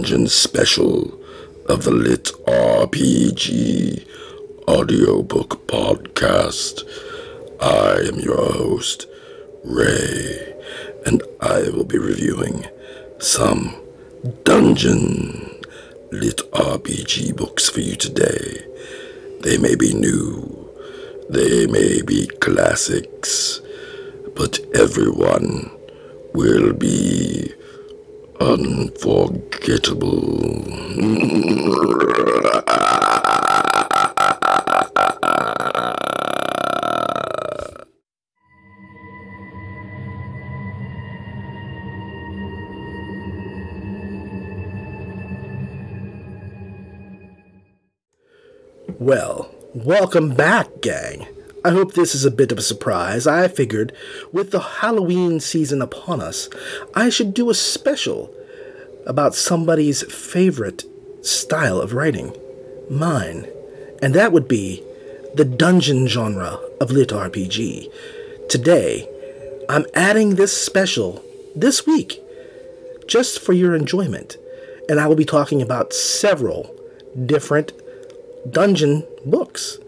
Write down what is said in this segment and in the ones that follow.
dungeon special of the LitRPG Audiobook Podcast. I am your host, Ray, and I will be reviewing some dungeon LitRPG books for you today. They may be new, they may be classics, but everyone will be unforgettable. Well, welcome back, gang. I hope this is a bit of a surprise. I figured, with the Halloween season upon us, I should do a special about somebody's favorite style of writing. Mine. And that would be the dungeon genre of LitRPG. Today, I'm adding this special this week, just for your enjoyment. And I will be talking about several different dungeon books.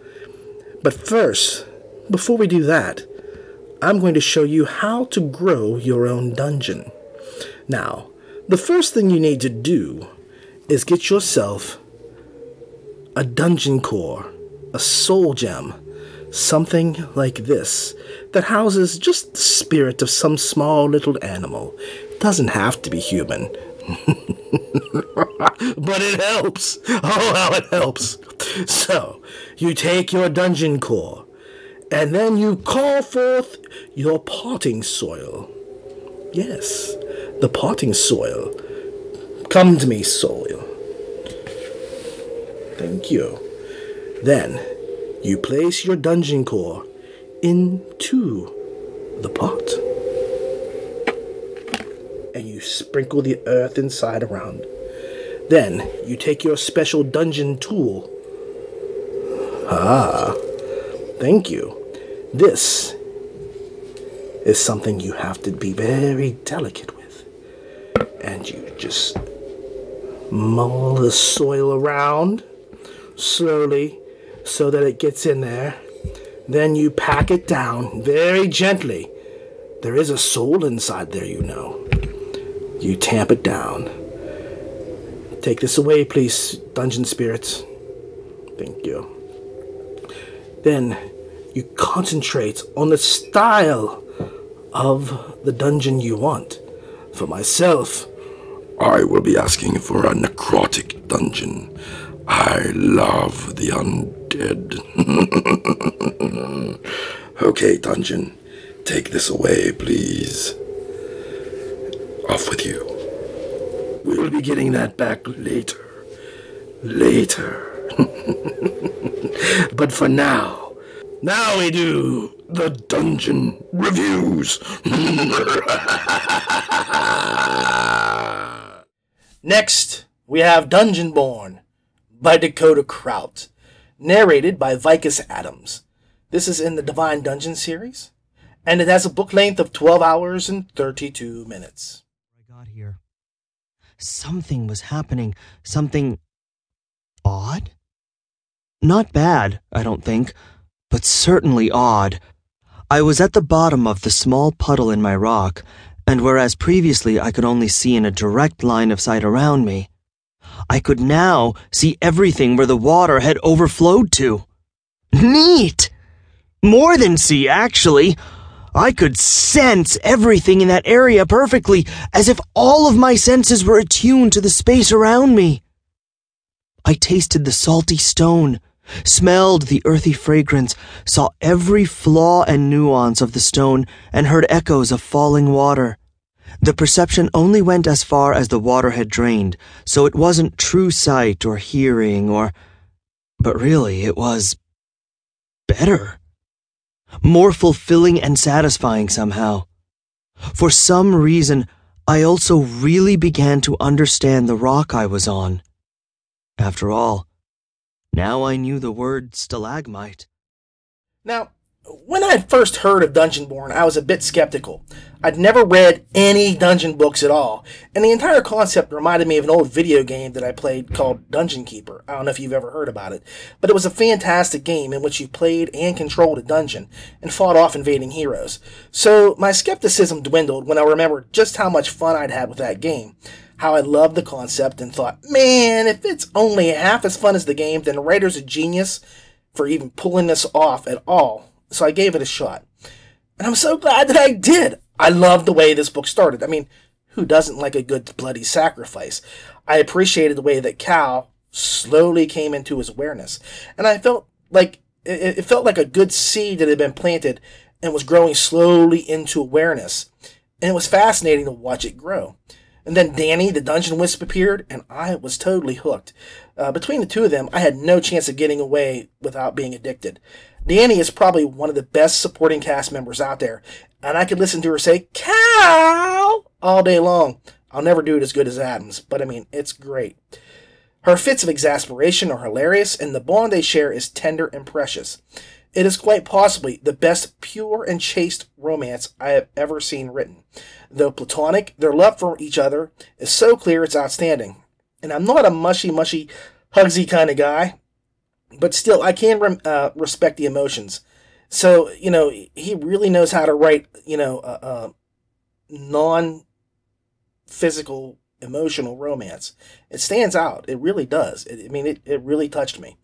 But first, before we do that, I'm going to show you how to grow your own dungeon. Now, the first thing you need to do is get yourself a dungeon core, a soul gem, something like this, that houses just the spirit of some small little animal. It doesn't have to be human. But it helps. Oh, how it helps. So, you take your dungeon core, and then you call forth your potting soil. Yes, the potting soil. Come to me, soil. Thank you. Then, you place your dungeon core into the pot. And you sprinkle the earth inside around. Then, you take your special dungeon tool. Thank you. This is something you have to be very delicate with. And you just mull the soil around slowly so that it gets in there. Then you pack it down very gently. There is a soul inside there, you know. You tamp it down. Take this away, please, dungeon spirits. Thank you. Then you concentrate on the style of the dungeon you want. For myself, I will be asking for a necrotic dungeon. I love the undead. Okay, dungeon, take this away, please. Off with you. We will be getting that back later. But for now we do the dungeon reviews. Next, we have Dungeonborn by Dakota Kraut, narrated by Vicus Adams. This is in the Divine Dungeon series, and it has a book length of 12 hours and 32 minutes. I got here. Something was happening. Something odd? Not bad, I don't think, but certainly odd. I was at the bottom of the small puddle in my rock, and whereas previously I could only see in a direct line of sight around me, I could now see everything where the water had overflowed to. Neat! More than see, actually. I could sense everything in that area perfectly, as if all of my senses were attuned to the space around me. I tasted the salty stone, smelled the earthy fragrance, saw every flaw and nuance of the stone, and heard echoes of falling water. The perception only went as far as the water had drained, so it wasn't true sight or hearing but really it was better. More fulfilling and satisfying somehow. For some reason, I also really began to understand the rock I was on. After all, now I knew the word stalagmite. Now, when I first heard of Dungeonborn, I was a bit skeptical. I'd never read any dungeon books at all, and the entire concept reminded me of an old video game that I played called Dungeon Keeper. I don't know if you've ever heard about it, but it was a fantastic game in which you played and controlled a dungeon and fought off invading heroes. So my skepticism dwindled when I remembered just how much fun I'd had with that game, how I loved the concept and thought, man, if it's only half as fun as the game, then the writer's a genius for even pulling this off at all. So I gave it a shot. And I'm so glad that I did. I loved the way this book started. I mean, who doesn't like a good bloody sacrifice? I appreciated the way that Cal slowly came into his awareness. And I felt like it felt like a good seed that had been planted and was growing slowly into awareness. And it was fascinating to watch it grow. And then Danny, the dungeon wisp, appeared, and I was totally hooked. Between the two of them, I had no chance of getting away without being addicted. Danny is probably one of the best supporting cast members out there, and I could listen to her say, "Cal!" all day long. I'll never do it as good as Adams, but I mean, it's great. Her fits of exasperation are hilarious, and the bond they share is tender and precious. It is quite possibly the best pure and chaste romance I have ever seen written. Though platonic, their love for each other is so clear it's outstanding. And I'm not a mushy, hugsy kind of guy, but still, I can respect the emotions. So, he really knows how to write, non-physical, emotional romance. It stands out. It really does. It really touched me.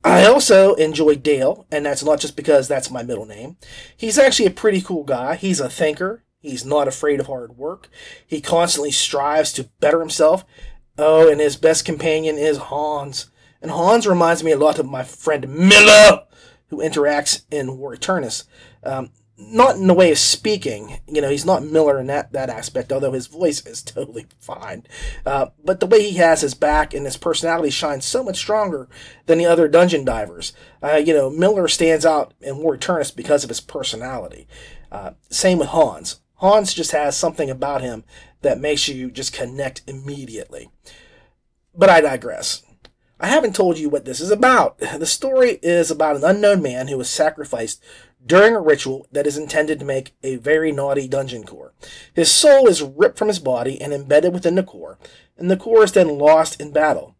I also enjoy Dale, and that's not just because that's my middle name. He's actually a pretty cool guy. He's a thinker. He's not afraid of hard work. He constantly strives to better himself. Oh, and his best companion is Hans. And Hans reminds me a lot of my friend Miller, who interacts in War Eternus. Not in the way of speaking. He's not Miller in that aspect, although his voice is totally fine. But the way he has his back and his personality shines so much stronger than the other dungeon divers. Miller stands out in War Eternus because of his personality. Same with Hans. Hans just has something about him that makes you just connect immediately. But I digress. I haven't told you what this is about. The story is about an unknown man who was sacrificed during a ritual that is intended to make a very naughty dungeon core. His soul is ripped from his body and embedded within the core, and the core is then lost in battle.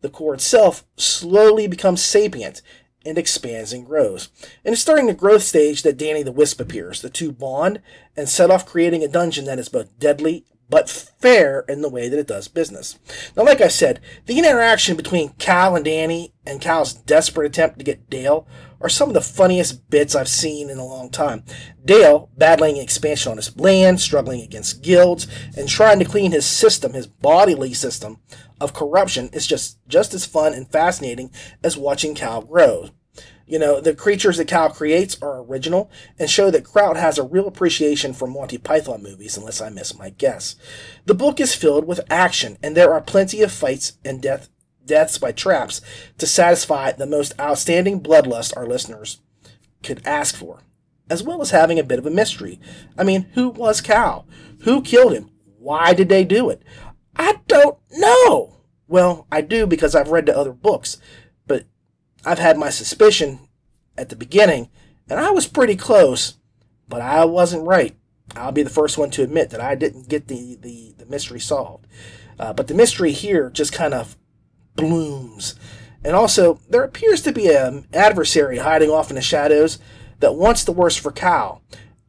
The core itself slowly becomes sapient and expands and grows. And it's during the growth stage that Danny the Wisp appears. The two bond and set off creating a dungeon that is both deadly but fair in the way that it does business. Now, like I said, the interaction between Cal and Danny and Cal's desperate attempt to get Dale are some of the funniest bits I've seen in a long time. Dale, battling expansion on his land, struggling against guilds, and trying to clean his system, his bodily system, of corruption is just as fun and fascinating as watching Cal grow. The creatures that Cal creates are original and show that Kraut has a real appreciation for Monty Python movies, unless I miss my guess. The book is filled with action, and there are plenty of fights and deaths by traps to satisfy the most outstanding bloodlust our listeners could ask for, as well as having a bit of a mystery. I mean, who was Cal? Who killed him? Why did they do it? I don't know. Well, I do because I've read the other books, but I've had my suspicion at the beginning, and I was pretty close, but I wasn't right. I'll be the first one to admit that I didn't get the mystery solved. But the mystery here just kind of blooms. And also, there appears to be an adversary hiding off in the shadows that wants the worst for Cal,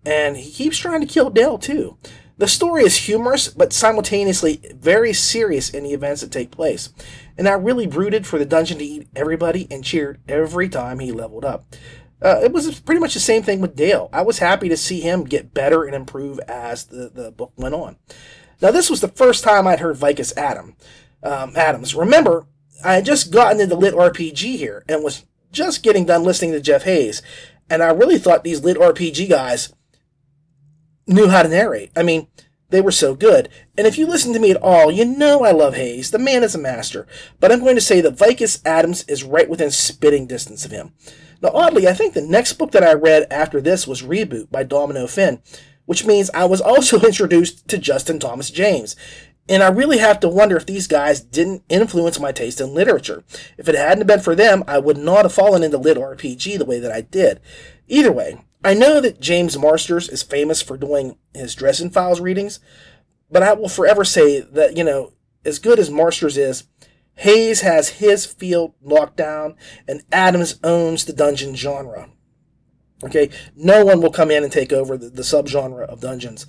and he keeps trying to kill Dale too. The story is humorous, but simultaneously very serious in the events that take place. And I really rooted for the dungeon to eat everybody and cheered every time he leveled up. It was pretty much the same thing with Dale. I was happy to see him get better and improve as the book went on. Now, this was the first time I'd heard Vicus Adams. Remember, I had just gotten into LitRPG here and was just getting done listening to Jeff Hayes. And I really thought these LitRPG guys knew how to narrate. I mean, they were so good. And if you listen to me at all, you know I love Hayes. The man is a master. But I'm going to say that Vicus Adams is right within spitting distance of him. Now, oddly, I think the next book that I read after this was Reboot by Domino Finn, which means I was also introduced to Justin Thomas James. And I really have to wonder if these guys didn't influence my taste in literature. If it hadn't been for them, I would not have fallen into LitRPG the way that I did. Either way, I know that James Marsters is famous for doing his Dresden Files readings, but I will forever say that, as good as Marsters is, Hayes has his field locked down, and Adams owns the dungeon genre. Okay, no one will come in and take over the subgenre of dungeons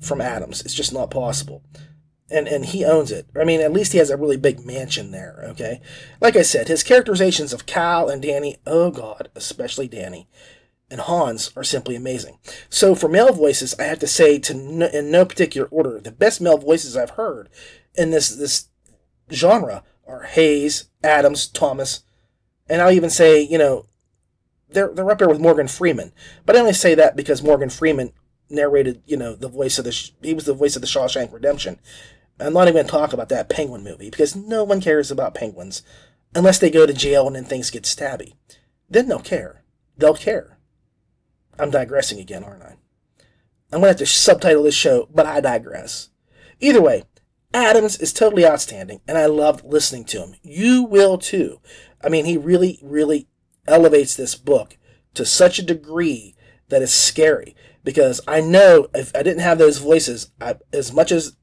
from Adams. It's just not possible. And he owns it. I mean, at least he has a really big mansion there, okay? Like I said, his characterizations of Cal and Danny, oh god, especially Danny, and Hans are simply amazing. So for male voices, I have to say, in no particular order, the best male voices I've heard in this genre are Hayes, Adams, Thomas, and I'll even say, they're up there with Morgan Freeman. But I only say that because Morgan Freeman narrated, the voice of he was the voice of the Shawshank Redemption. I'm not even going to talk about that Penguin movie, because no one cares about penguins unless they go to jail and then things get stabby. Then they'll care. They'll care. I'm digressing again, aren't I? I'm going to have to subtitle this show, but I digress. Either way, Adams is totally outstanding, and I loved listening to him. You will too. I mean, he really, really elevates this book to such a degree that it's scary. Because I know if I didn't have those voices, as much as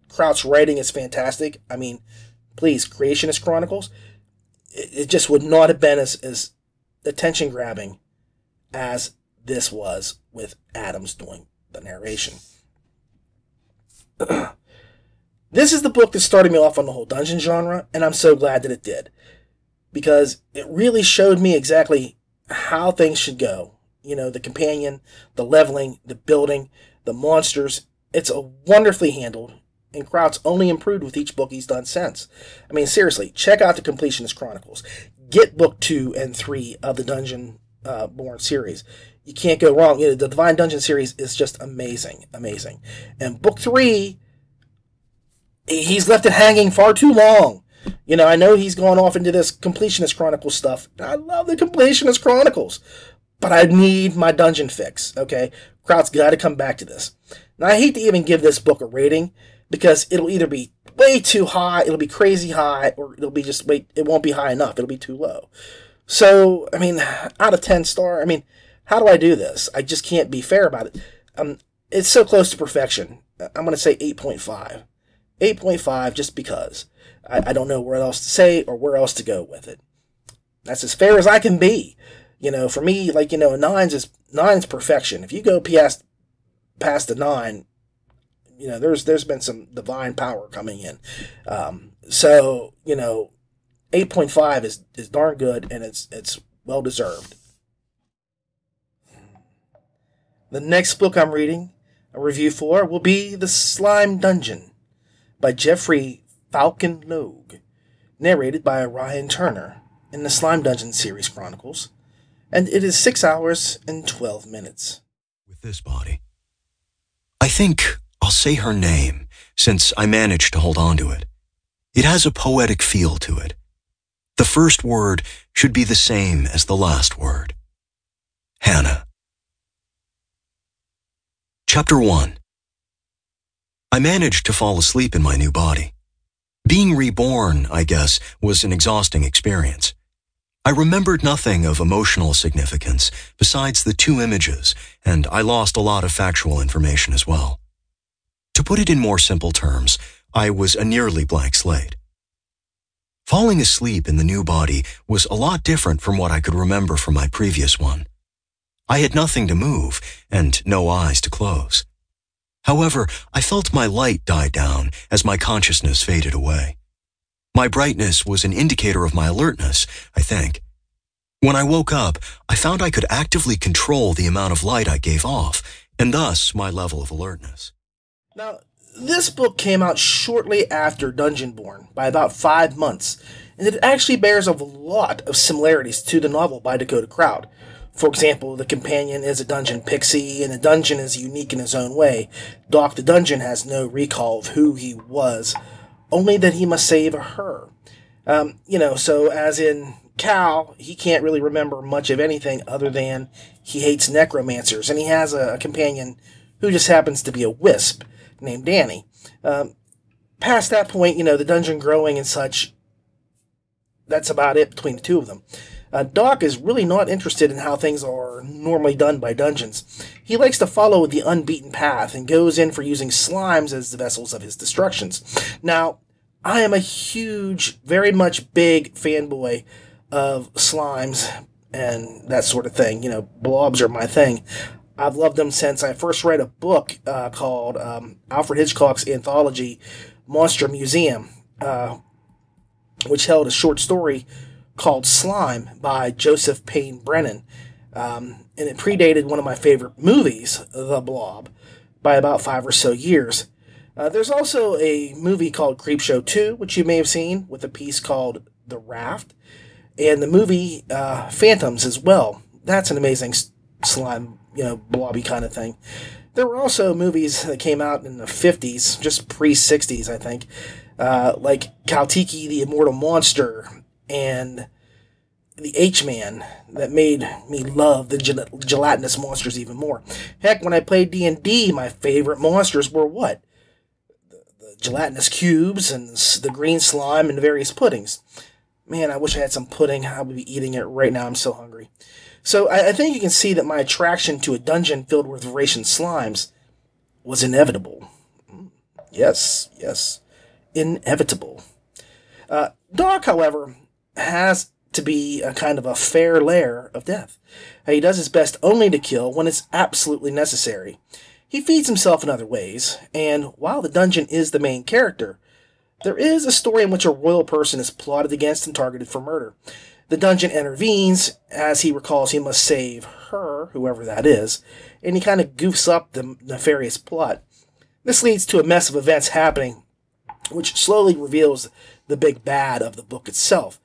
Kraut's writing is fantastic, I mean, please, Creationist Chronicles, it just would not have been as attention-grabbing as this was with Adams doing the narration. This is the book that started me off on the whole dungeon genre, and I'm so glad that it did. Because it really showed me exactly how things should go. The companion, the leveling, the building, the monsters. It's a wonderfully handled, and Kraut's only improved with each book he's done since. I mean, seriously, check out the Completionist Chronicles. Get book 2 and 3 of the Dungeon Born series. You can't go wrong. The Divine Dungeon series is just amazing, amazing. And book 3, he's left it hanging far too long. I know he's gone off into this Completionist Chronicles stuff. I love the Completionist Chronicles. But I need my dungeon fix, okay? Kraut's got to come back to this. Now, I hate to even give this book a rating, because it'll either be way too high, it'll be crazy high, or it'll be just, it won't be high enough, it'll be too low. So, I mean, out of 10 star, I mean, how do I do this? I just can't be fair about it. It's so close to perfection. I'm going to say 8.5. 8.5 just because. I don't know where else to say or where else to go with it. That's as fair as I can be. For me, a 9's perfection. If you go past the 9, there's been some divine power coming in. So 8.5 is darn good, and it's well deserved. The next book I'm reading a review for will be The Slime Dungeon by Jeffrey Falcon Logue, narrated by Ryan Turner in the Slime Dungeon series chronicles. And it is 6 hours and 12 minutes. With this body, I think I'll say her name, since I managed to hold on to it. It has a poetic feel to it. The first word should be the same as the last word. Hannah. Chapter 1. I managed to fall asleep in my new body. Being reborn, I guess, was an exhausting experience. I remembered nothing of emotional significance besides the 2 images, and I lost a lot of factual information as well. To put it in more simple terms, I was a nearly blank slate. Falling asleep in the new body was a lot different from what I could remember from my previous one. I had nothing to move and no eyes to close. However, I felt my light die down as my consciousness faded away. My brightness was an indicator of my alertness, I think. When I woke up, I found I could actively control the amount of light I gave off, and thus my level of alertness. Now, this book came out shortly after Dungeonborn, by about 5 months, and it actually bears a lot of similarities to the novel by Dakota Kraut. For example, the companion is a dungeon pixie, and the dungeon is unique in his own way. Doc the Dungeon has no recall of who he was, only that he must save her. So as in Cal, he can't really remember much of anything other than he hates necromancers, and he has a companion who just happens to be a wisp named Danny. Past that point, the dungeon growing and such, that's about it between the two of them. Doc is really not interested in how things are normally done by dungeons. He likes to follow the unbeaten path and goes in for using slimes as the vessels of his destructions. Now, I am a huge, very much big fanboy of slimes and that sort of thing. Blobs are my thing. I've loved them since I first read a book called Alfred Hitchcock's anthology, Monster Museum, which held a short story called Slime by Joseph Payne Brennan. And it predated one of my favorite movies, The Blob, by about 5 or so years. There's also a movie called Creepshow 2, which you may have seen, with a piece called The Raft, and the movie Phantoms as well. That's an amazing slime, blobby kind of thing. There were also movies that came out in the 50s, just pre-60s, I think, like Kaltiki the Immortal Monster and the H-Man, that made me love the gelatinous monsters even more. Heck, when I played D&D, my favorite monsters were what? The gelatinous cubes and the green slime and various puddings. Man, I wish I had some pudding. I would be eating it right now. I'm so hungry. So I think you can see that my attraction to a dungeon filled with voracious slimes was inevitable. Yes, inevitable. Doc, however, has to be a kind of a fair lair of death. He does his best only to kill when it's absolutely necessary. He feeds himself in other ways, and while the dungeon is the main character, there is a story in which a royal person is plotted against and targeted for murder. The dungeon intervenes, as he recalls he must save her, whoever that is, and he kind of goofs up the nefarious plot. This leads to a mess of events happening, which slowly reveals the big bad of the book itself.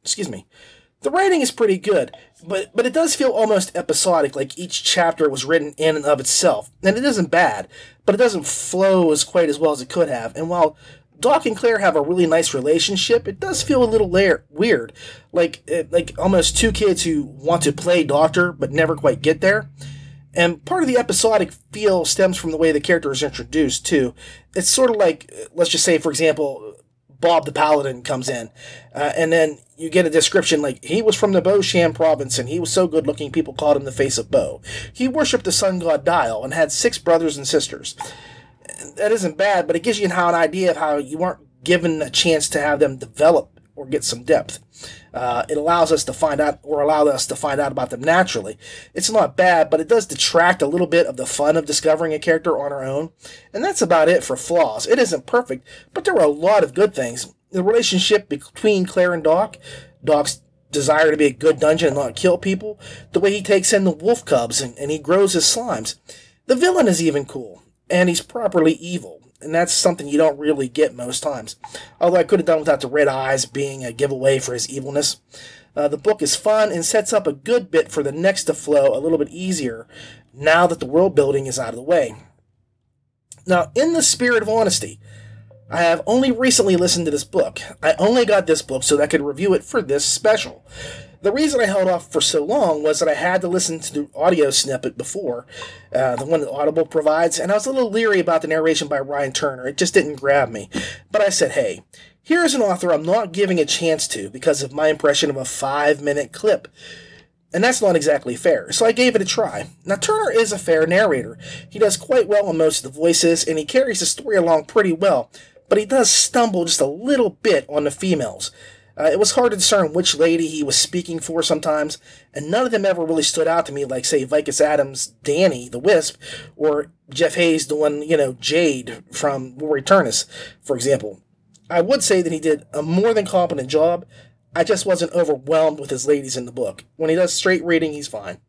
Excuse me. The writing is pretty good, but it does feel almost episodic, like each chapter was written in and of itself. And it isn't bad, but it doesn't flow quite as well as it could have. And while Doc and Claire have a really nice relationship, it does feel a little weird, like almost two kids who want to play doctor but never quite get there. And part of the episodic feel stems from the way the character is introduced, too. It's sort of like, let's just say, for example, Bob the Paladin comes in, and then you get a description like, he was from the Bo-Shan province, and he was so good-looking people called him the Face of Bo. He worshipped the sun god Dial, and had 6 brothers and sisters. That isn't bad, but it gives you an idea of how you weren't given a chance to have them develop or get some depth. It allows us to find out, or allow us to find out about them naturally. It's not bad, but it does detract a little bit of the fun of discovering a character on our own. And that's about it for flaws. It isn't perfect, but there are a lot of good things. The relationship between Claire and Doc, Doc's desire to be a good dungeon and not kill people, the way he takes in the wolf cubs and he grows his slimes. The villain is even cool, and he's properly evil. And that's something you don't really get most times. Although I could have done without the red eyes being a giveaway for his evilness. The book is fun and sets up a good bit for the next to flow a little bit easier now that the world building is out of the way. Now, in the spirit of honesty, I have only recently listened to this book. I only got this book so that I could review it for this special. The reason I held off for so long was that I had to listen to the audio snippet before, the one that Audible provides, and I was a little leery about the narration by Ryan Turner. It just didn't grab me. But I said, hey, here's an author I'm not giving a chance to because of my impression of a 5-minute clip. And that's not exactly fair, so I gave it a try. Now, Turner is a fair narrator. He does quite well on most of the voices, and he carries the story along pretty well, but he does stumble just a little bit on the females. It was hard to discern which lady he was speaking for sometimes, and none of them ever really stood out to me like, say, Vicus Adams' Danny, the Wisp, or Jeff Hayes, the one, Jade from War Eternus, for example. I would say that he did a more than competent job. I just wasn't overwhelmed with his ladies in the book. When he does straight reading, he's fine.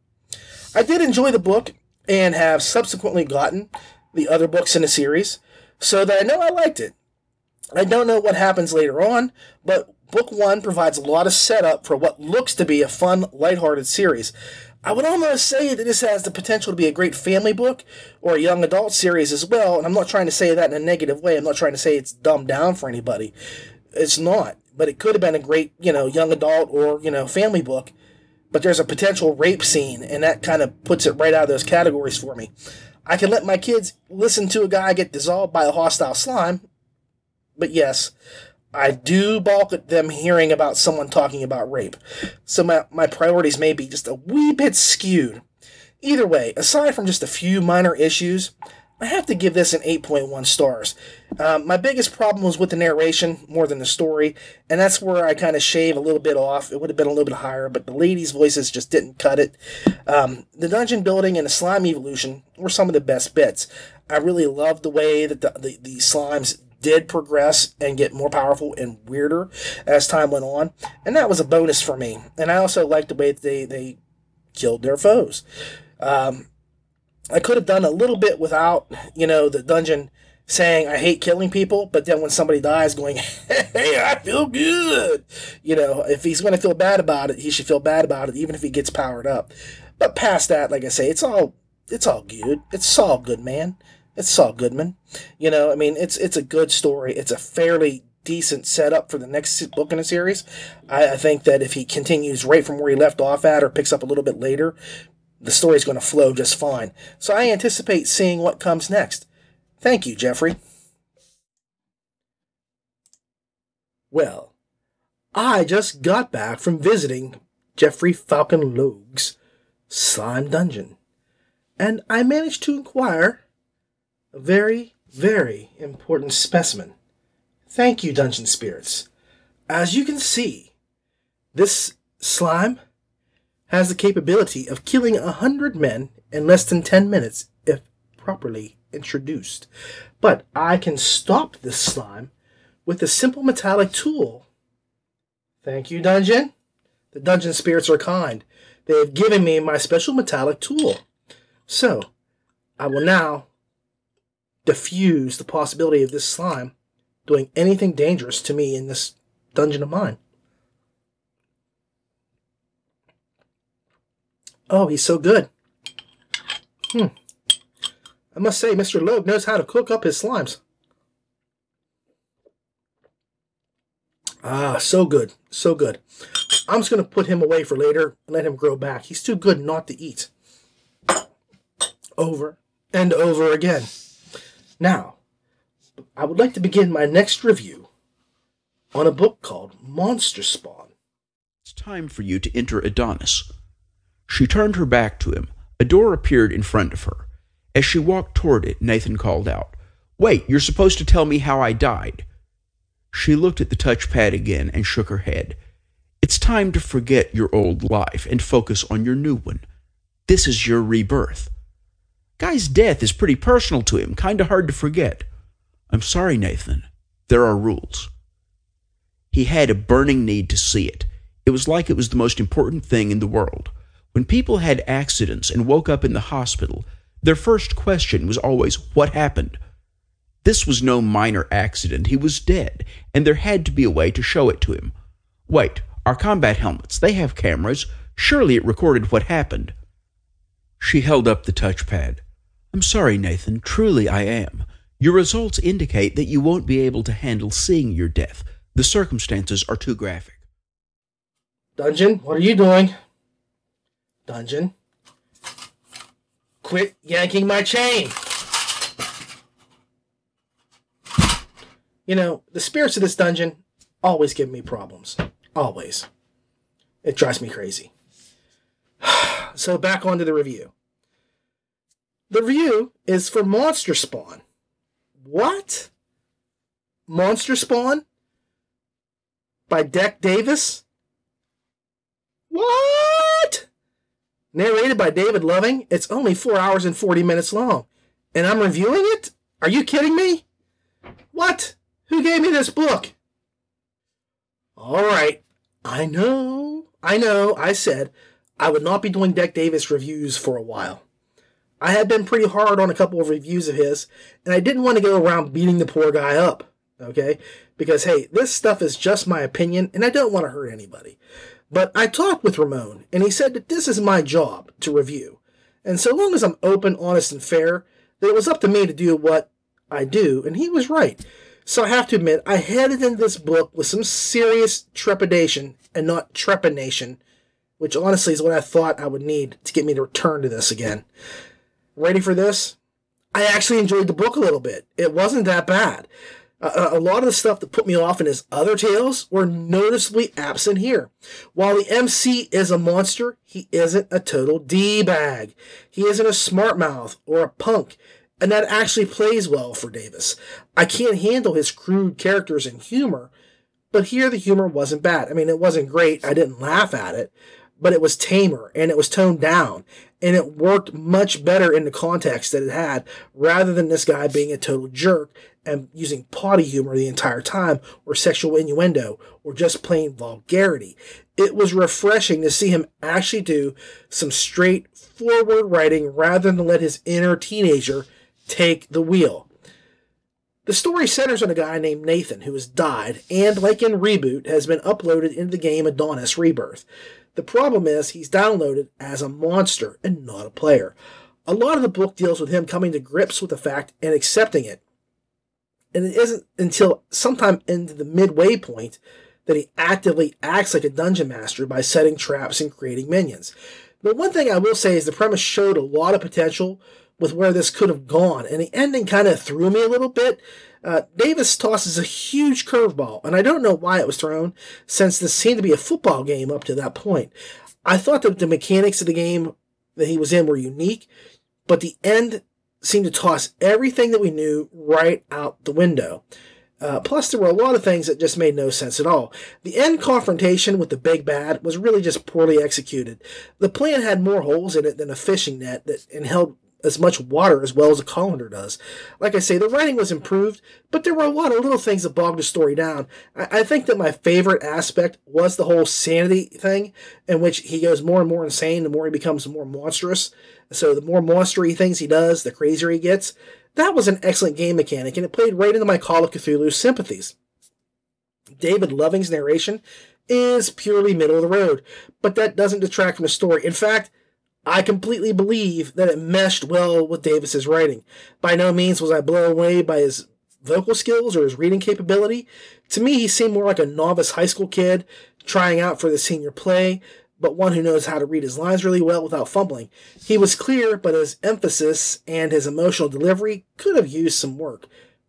I did enjoy the book, and have subsequently gotten the other books in the series, so that I know I liked it. I don't know what happens later on, but Book 1 provides a lot of setup for what looks to be a fun, lighthearted series. I would almost say that this has the potential to be a great family book or a young adult series as well, and I'm not trying to say that in a negative way. I'm not trying to say it's dumbed down for anybody. It's not, but it could have been a great, young adult or, family book, but there's a potential rape scene, and that kind of puts it right out of those categories for me. I can let my kids listen to a guy get dissolved by a hostile slime, but yes, I do balk at them hearing about someone talking about rape, so my priorities may be just a wee bit skewed. Either way, aside from just a few minor issues, I have to give this an 8.1 stars. My biggest problem was with the narration more than the story, and that's where I kind of shave a little bit off. It would have been a little bit higher, but the ladies' voices just didn't cut it. The dungeon building and the slime evolution were some of the best bits. I really loved the way that the slimes did progress and get more powerful and weirder as time went on, and that was a bonus for me. And I also liked the way that they killed their foes. I could have done a little bit without, the dungeon saying, I hate killing people, but then when somebody dies going, hey, I feel good. If he's going to feel bad about it, he should feel bad about it, even if he gets powered up. But past that, like I say, it's all good. It's Saul Goodman. It's Saul Goodman. It's a good story. It's a fairly decent setup for the next book in the series. I think that if he continues right from where he left off at or picks up a little bit later, the story's going to flow just fine. So I anticipate seeing what comes next. Thank you, Jeffrey. Well, I just got back from visiting Jeffrey Falcon Logue's Slime Dungeon, and I managed to acquire a very, very important specimen. Thank you, Dungeon Spirits. As you can see, this slime has the capability of killing 100 men in less than 10 minutes if properly introduced. But I can stop this slime with a simple metallic tool. Thank you, Dungeon. The Dungeon Spirits are kind. They have given me my special metallic tool. So, I will now diffuse the possibility of this slime doing anything dangerous to me in this dungeon of mine. Oh, he's so good. I must say, Mr. Logue knows how to cook up his slimes. Ah, so good. So good. I'm just going to put him away for later and let him grow back. He's too good not to eat. Over and over again. Now, I would like to begin my next review on a book called Monster Spawn. It's time for you to enter Adonis. She turned her back to him. A door appeared in front of her. As she walked toward it, Nathan called out, "Wait, you're supposed to tell me how I died." She looked at the touchpad again and shook her head. "It's time to forget your old life and focus on your new one. This is your rebirth." Guy's death is pretty personal to him, kind of hard to forget. "I'm sorry, Nathan. There are rules." He had a burning need to see it. It was like it was the most important thing in the world. When people had accidents and woke up in the hospital, their first question was always, "What happened?" This was no minor accident. He was dead, and there had to be a way to show it to him. Wait, our combat helmets, they have cameras. Surely it recorded what happened. She held up the touchpad. "I'm sorry, Nathan. Truly I am. Your results indicate that you won't be able to handle seeing your death. The circumstances are too graphic." Dungeon, what are you doing? Dungeon. Quit yanking my chain. The spirits of this dungeon always give me problems. Always. It drives me crazy. So back onto the review. The review is for Monster Spawn. What? Monster Spawn? By Deck Davis? What? Narrated by David Loving. It's only 4 hours and 40 minutes long. And I'm reviewing it? Are you kidding me? What? Who gave me this book? Alright. I know. I said I would not be doing Deck Davis reviews for a while. I had been pretty hard on a couple of reviews of his, and I didn't want to go around beating the poor guy up. Okay? Because, hey, this stuff is just my opinion, and I don't want to hurt anybody. But I talked with Ramon, and he said that this is my job to review. And so long as I'm open, honest, and fair, that it was up to me to do what I do, and he was right. So I have to admit, I headed into this book with some serious trepidation, and not trepanation, which honestly is what I thought I would need to get me to return to this again. Ready for this? I actually enjoyed the book a little bit. It wasn't that bad. A lot of the stuff that put me off in his other tales were noticeably absent here. While the MC is a monster, he isn't a total D-bag. He isn't a smart mouth or a punk, and that actually plays well for Davis. I can't handle his crude characters and humor, but here the humor wasn't bad. I mean, it wasn't great. I didn't laugh at it, but it was tamer, and it was toned down, and it worked much better in the context that it had, rather than this guy being a total jerk and using potty humor the entire time, or sexual innuendo, or just plain vulgarity. It was refreshing to see him actually do some straightforward writing rather than let his inner teenager take the wheel. The story centers on a guy named Nathan who has died and, like in Reboot, has been uploaded into the game Adonis Rebirth. The problem is he's downloaded as a monster and not a player. A lot of the book deals with him coming to grips with the fact and accepting it. And it isn't until sometime into the midway point that he actively acts like a dungeon master by setting traps and creating minions. The one thing I will say is the premise showed a lot of potential with where this could have gone, and the ending kind of threw me a little bit. Davis tosses a huge curveball, and I don't know why it was thrown, since this seemed to be a football game up to that point. I thought that the mechanics of the game that he was in were unique, but the end seemed to toss everything that we knew right out the window. Plus, there were a lot of things that just made no sense at all. The end confrontation with the big bad was really just poorly executed. The plan had more holes in it than a fishing net and held as much water as well as a colander does. Like I say, the writing was improved, but there were a lot of little things that bogged the story down. I think that my favorite aspect was the whole sanity thing, in which he goes more and more insane the more he becomes more monstrous. So the more monstery things he does, the crazier he gets. That was an excellent game mechanic, and it played right into my Call of Cthulhu sympathies. David Loving's narration is purely middle of the road, but that doesn't detract from the story. In fact, I completely believe that it meshed well with Davis's writing. By no means was I blown away by his vocal skills or his reading capability. To me, he seemed more like a novice high school kid trying out for the senior play, but one who knows how to read his lines really well without fumbling. He was clear, but his emphasis and his emotional delivery could have used some work.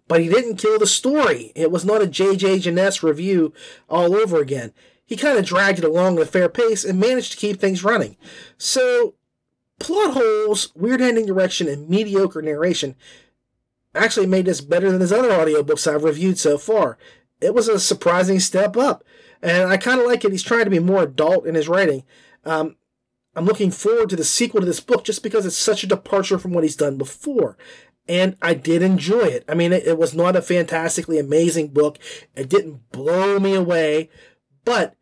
But he didn't kill the story. It was not a J.J. Jeunesse review all over again. He kind of dragged it along at a fair pace and managed to keep things running. So, plot holes, weird ending direction, and mediocre narration actually made this better than his other audiobooks I've reviewed so far. It was a surprising step up, and I kind of like it. He's trying to be more adult in his writing. I'm looking forward to the sequel to this book just because it's such a departure from what he's done before. And I did enjoy it. I mean, it was not a fantastically amazing book. It didn't blow me away, but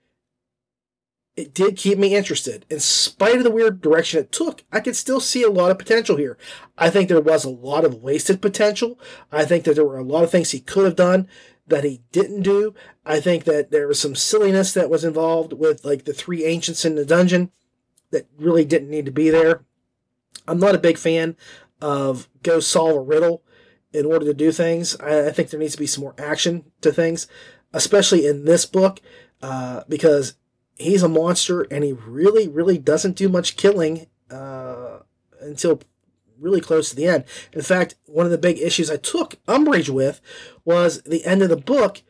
it did keep me interested. In spite of the weird direction it took, I could still see a lot of potential here. I think there was a lot of wasted potential. I think that there were a lot of things he could have done that he didn't do. I think that there was some silliness that was involved with, like, the three ancients in the dungeon that really didn't need to be there. I'm not a big fan of go solve a riddle in order to do things. I think there needs to be some more action to things, especially in this book, because he's a monster, and he really, really doesn't do much killing until really close to the end. In fact, one of the big issues I took umbrage with was the end of the book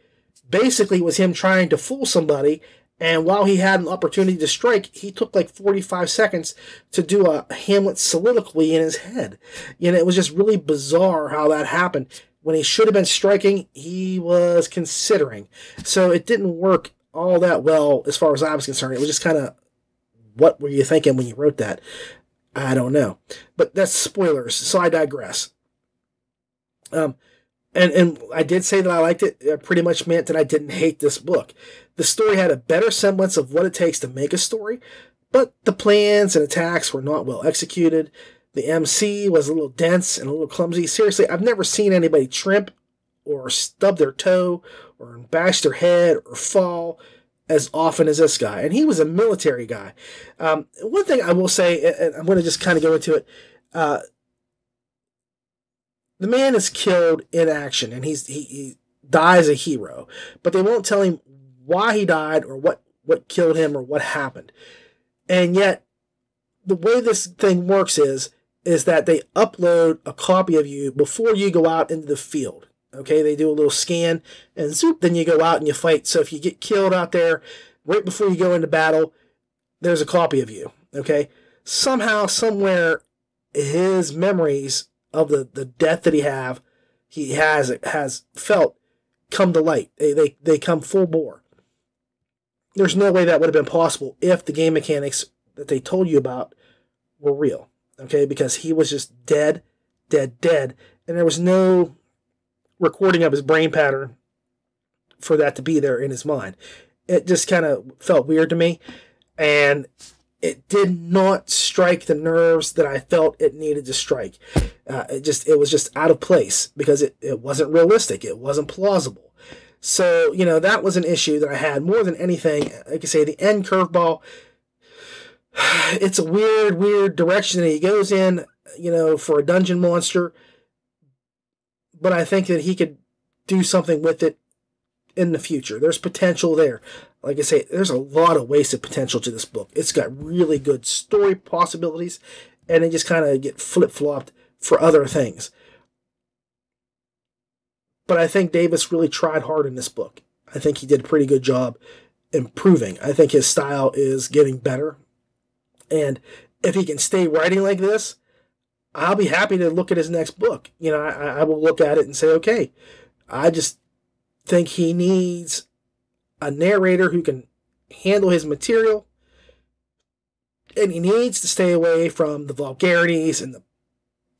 basically was him trying to fool somebody, and while he had an opportunity to strike, he took like 45 seconds to do a Hamlet soliloquy in his head. You know, it was just really bizarre how that happened. When he should have been striking, he was considering. So it didn't work all that well as far as I was concerned. It was just kind of, what were you thinking when you wrote that? I don't know. But that's spoilers, so I digress. And I did say that I liked it. It pretty much meant that I didn't hate this book. The story had a better semblance of what it takes to make a story, but the plans and attacks were not well executed. The MC was a little dense and a little clumsy. Seriously, I've never seen anybody trimp or stub their toe or bash their head or fall as often as this guy. And he was a military guy. One thing I will say, and I'm going to just kind of go into it, the man is killed in action, and he dies a hero, but they won't tell him why he died or what killed him or what happened. And yet, the way this thing works is that they upload a copy of you before you go out into the field. Okay, they do a little scan, and zoop, then you go out and you fight. So if you get killed out there, right before you go into battle, there's a copy of you. Okay, somehow, somewhere, his memories of the death that he has felt come to light. They come full bore. There's no way that would have been possible if the game mechanics that they told you about were real. Okay, because he was just dead, and there was no recording of his brain pattern for that to be there in his mind. It just kind of felt weird to me, and it did not strike the nerves that I felt it needed to strike. It was just out of place because it wasn't realistic. It wasn't plausible. So, that was an issue that I had more than anything. Like I say, the end curveball, it's a weird direction that he goes in, for a dungeon monster. But I think that he could do something with it in the future. There's potential there. Like I say, there's a lot of wasted potential to this book. It's got really good story possibilities, and they just kind of get flip-flopped for other things. But I think Davis really tried hard in this book. I think he did a pretty good job improving. I think his style is getting better. And if he can stay writing like this, I'll be happy to look at his next book. I will look at it and say, okay, I just think he needs a narrator who can handle his material, and he needs to stay away from the vulgarities and the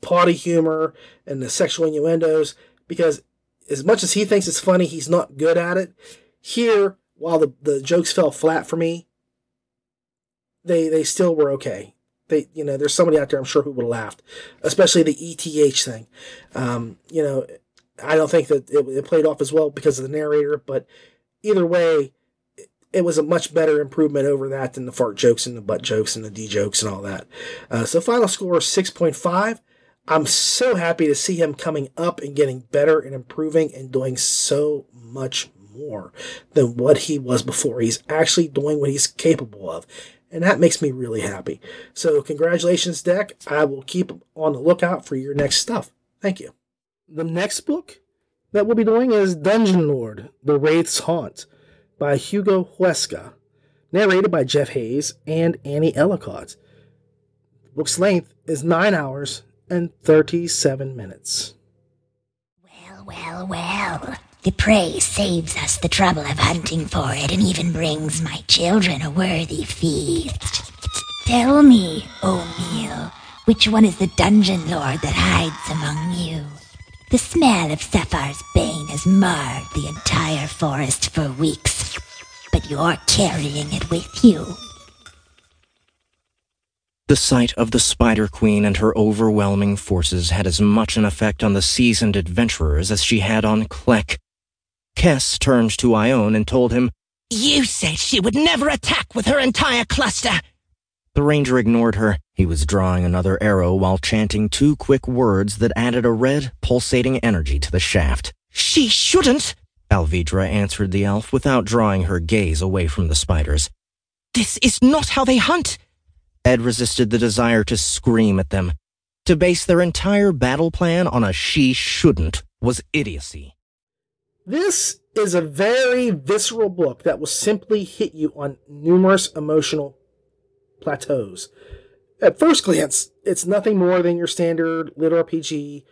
potty humor and the sexual innuendos, because as much as he thinks it's funny, he's not good at it. Here, while the jokes fell flat for me, they still were okay. There's somebody out there, I'm sure, who would have laughed, especially the ETH thing. I don't think that it played off as well because of the narrator, but either way, it was a much better improvement over that than the fart jokes and the butt jokes and the D jokes and all that. So final score is 6.5. I'm so happy to see him coming up and getting better and improving and doing so much more than what he was before. He's actually doing what he's capable of. And that makes me really happy. So congratulations, Deck. I will keep on the lookout for your next stuff. Thank you. The next book that we'll be doing is Dungeon Lord, The Wraith's Haunt by Hugo Huesca, narrated by Jeff Hayes and Annie Ellicott. The book's length is 9 hours and 37 minutes. Well. The prey saves us the trouble of hunting for it and even brings my children a worthy feast. Tell me, O'Meal, which one is the dungeon lord that hides among you? The smell of Sapphire's bane has marred the entire forest for weeks, but you're carrying it with you. The sight of the Spider Queen and her overwhelming forces had as much an effect on the seasoned adventurers as she had on Kleck. Kess turned to Ione and told him, "You said she would never attack with her entire cluster." The ranger ignored her. He was drawing another arrow while chanting 2 quick words that added a red, pulsating energy to the shaft. "She shouldn't," Alvidra answered the elf without drawing her gaze away from the spiders. "This is not how they hunt." Ed resisted the desire to scream at them. To base their entire battle plan on a she shouldn't was idiocy. This is a very visceral book that will simply hit you on numerous emotional plateaus. At first glance, it's nothing more than your standard LitRPG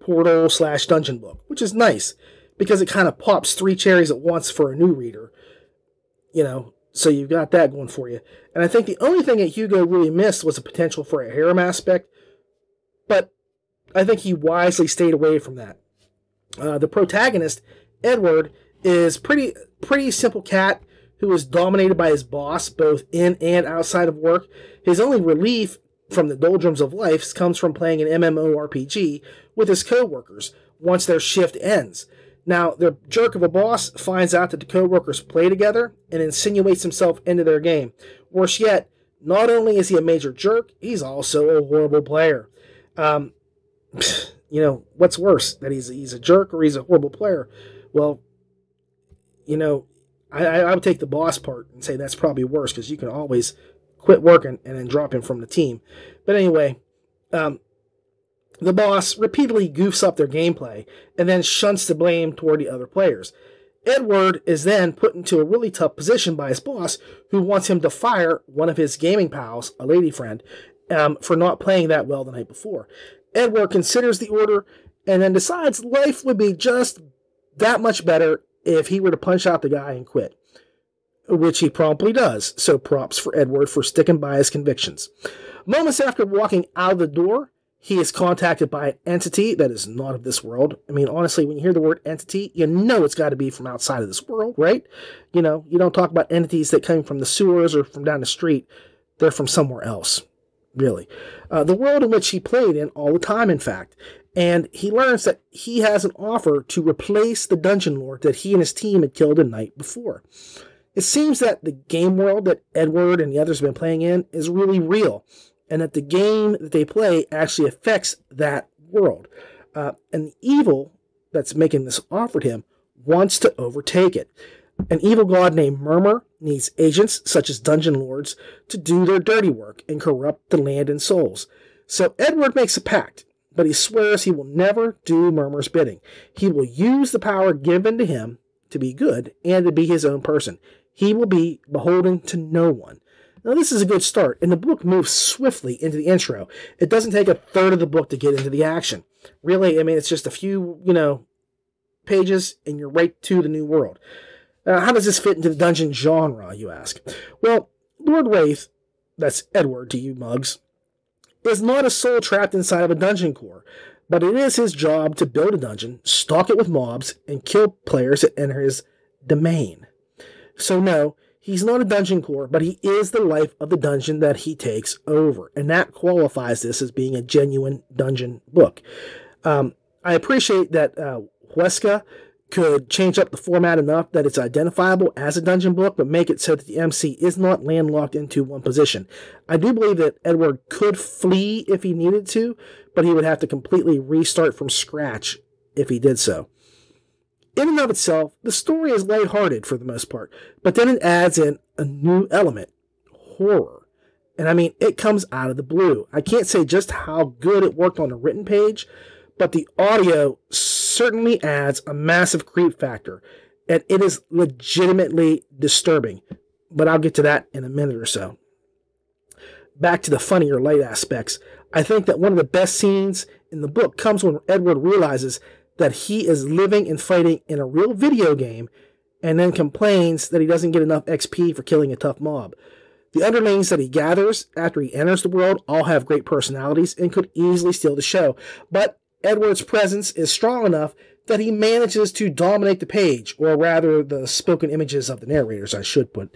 portal/dungeon book, which is nice because it kind of pops 3 cherries at once for a new reader. So you've got that going for you. And I think the only thing that Hugo really missed was the potential for a harem aspect, but I think he wisely stayed away from that. The protagonist, Edward, is pretty simple cat who is dominated by his boss both in and outside of work. His only relief from the doldrums of life comes from playing an MMORPG with his co-workers once their shift ends. Now, the jerk of a boss finds out that the co-workers play together and insinuates himself into their game. Worse yet, not only is he a major jerk, he's also a horrible player. What's worse, that he's a jerk or he's a horrible player? Well, I would take the boss part and say that's probably worse because you can always quit working and then drop him from the team. But anyway, The boss repeatedly goofs up their gameplay and then shunts the blame toward the other players. Edward is then put into a really tough position by his boss, who wants him to fire one of his gaming pals, a lady friend, for not playing that well the night before. Edward considers the order and then decides life would be just that much better if he were to punch out the guy and quit, which he promptly does, so props for Edward for sticking by his convictions. Moments after walking out of the door, he is contacted by an entity that is not of this world. I mean, honestly, when you hear the word entity, you know it's got to be from outside of this world, right? You know, you don't talk about entities that come from the sewers or from down the street. They're from somewhere else, really. The world in which he played in all the time, in fact. And he learns that he has an offer to replace the dungeon lord that he and his team had killed the night before. It seems that the game world that Edward and the others have been playing in is really real, and that the game that they play actually affects that world. And the evil that's making this offer to him wants to overtake it. An evil god named Murmur needs agents, such as dungeon lords, to do their dirty work and corrupt the land and souls. So Edward makes a pact, but he swears he will never do Murmur's bidding. He will use the power given to him to be good and to be his own person. He will be beholden to no one. Now, this is a good start, and the book moves swiftly into the intro. It doesn't take a third of the book to get into the action. Really, I mean, it's just a few, pages, and you're right to the new world. How does this fit into the dungeon genre, you ask? Well, Lord Wraith, that's Edward to you mugs, is not a soul trapped inside of a dungeon core, but it is his job to build a dungeon, stalk it with mobs, and kill players that enter his domain. So no, he's not a dungeon core, but he is the life of the dungeon that he takes over, and that qualifies this as being a genuine dungeon book. I appreciate that Huesca could change up the format enough that it's identifiable as a dungeon book, but make it so that the MC is not landlocked into one position. I do believe that Edward could flee if he needed to, but he would have to completely restart from scratch if he did so. In and of itself, the story is lighthearted for the most part, but then it adds in a new element, horror. And I mean, it comes out of the blue. I can't say just how good it worked on the written page, but the audio certainly adds a massive creep factor, and it is legitimately disturbing. But I'll get to that in a minute or so. Back to the funnier light aspects, I think that one of the best scenes in the book comes when Edward realizes that he is living and fighting in a real video game, and then complains that he doesn't get enough XP for killing a tough mob. The underlings that he gathers after he enters the world all have great personalities and could easily steal the show, but Edward's presence is strong enough that he manages to dominate the page, or rather the spoken images of the narrators, I should put.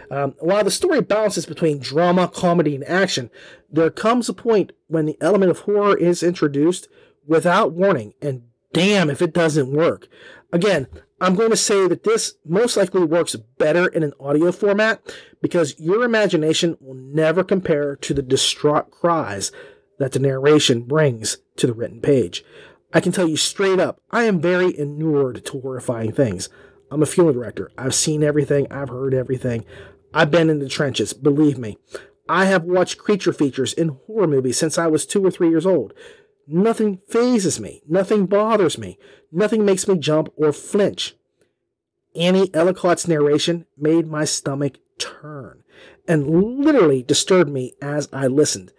While the story bounces between drama, comedy, and action, there comes a point when the element of horror is introduced without warning, and damn if it doesn't work. Again, I'm going to say that this most likely works better in an audio format because your imagination will never compare to the distraught cries that the narration brings to the written page. I can tell you straight up, I am very inured to horrifying things. I'm a funeral director. I've seen everything. I've heard everything. I've been in the trenches, believe me. I have watched creature features in horror movies since I was 2 or 3 years old. Nothing phases me. Nothing bothers me. Nothing makes me jump or flinch. Annie Ellicott's narration made my stomach turn and literally disturbed me as I listened.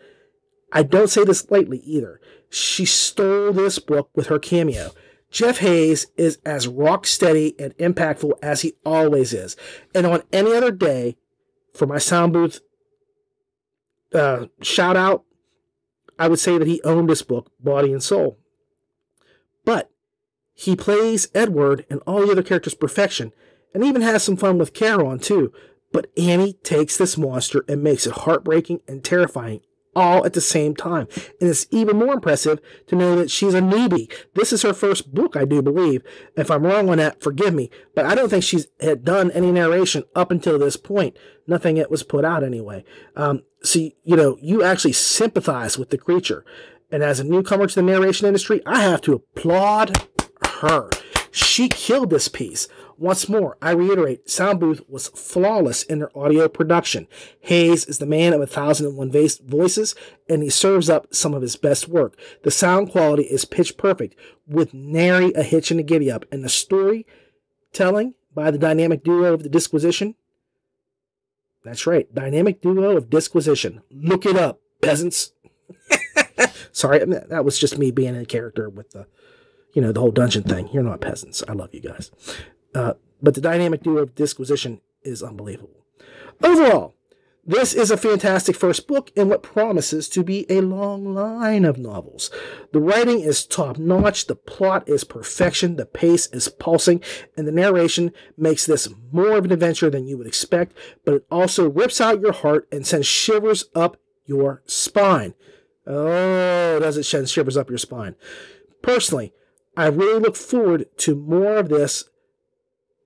I don't say this lightly either. She stole this book with her cameo. Jeff Hayes is as rock steady and impactful as he always is. And on any other day, for my sound booth shout out, I would say that he owned this book, body and soul. But he plays Edward and all the other characters perfection, and even has some fun with Charon too. But Annie takes this monster and makes it heartbreaking and terrifying all at the same time. And it's even more impressive to know that she's a newbie. This is her first book, I do believe. If I'm wrong on that, forgive me. But I don't think she's had done any narration up until this point. Nothing that was put out anyway. So, you actually sympathize with the creature. And as a newcomer to the narration industry, I have to applaud her. She killed this piece. Once more, I reiterate, Sound Booth was flawless in their audio production. Hayes is the man of 1,001 voices, and he serves up some of his best work. The sound quality is pitch perfect, with nary a hitch in the giddy up, and the storytelling by the dynamic duo of the Disquisition. That's right, dynamic duo of Disquisition. Look it up, peasants. Sorry, that was just me being a character with the whole dungeon thing. You're not peasants. I love you guys. But the dynamic duo of Disquisition is unbelievable. Overall, this is a fantastic first book in what promises to be a long line of novels. The writing is top-notch, the plot is perfection, the pace is pulsing, and the narration makes this more of an adventure than you would expect, but it also rips out your heart and sends shivers up your spine. Oh, does it send shivers up your spine? Personally, I really look forward to more of this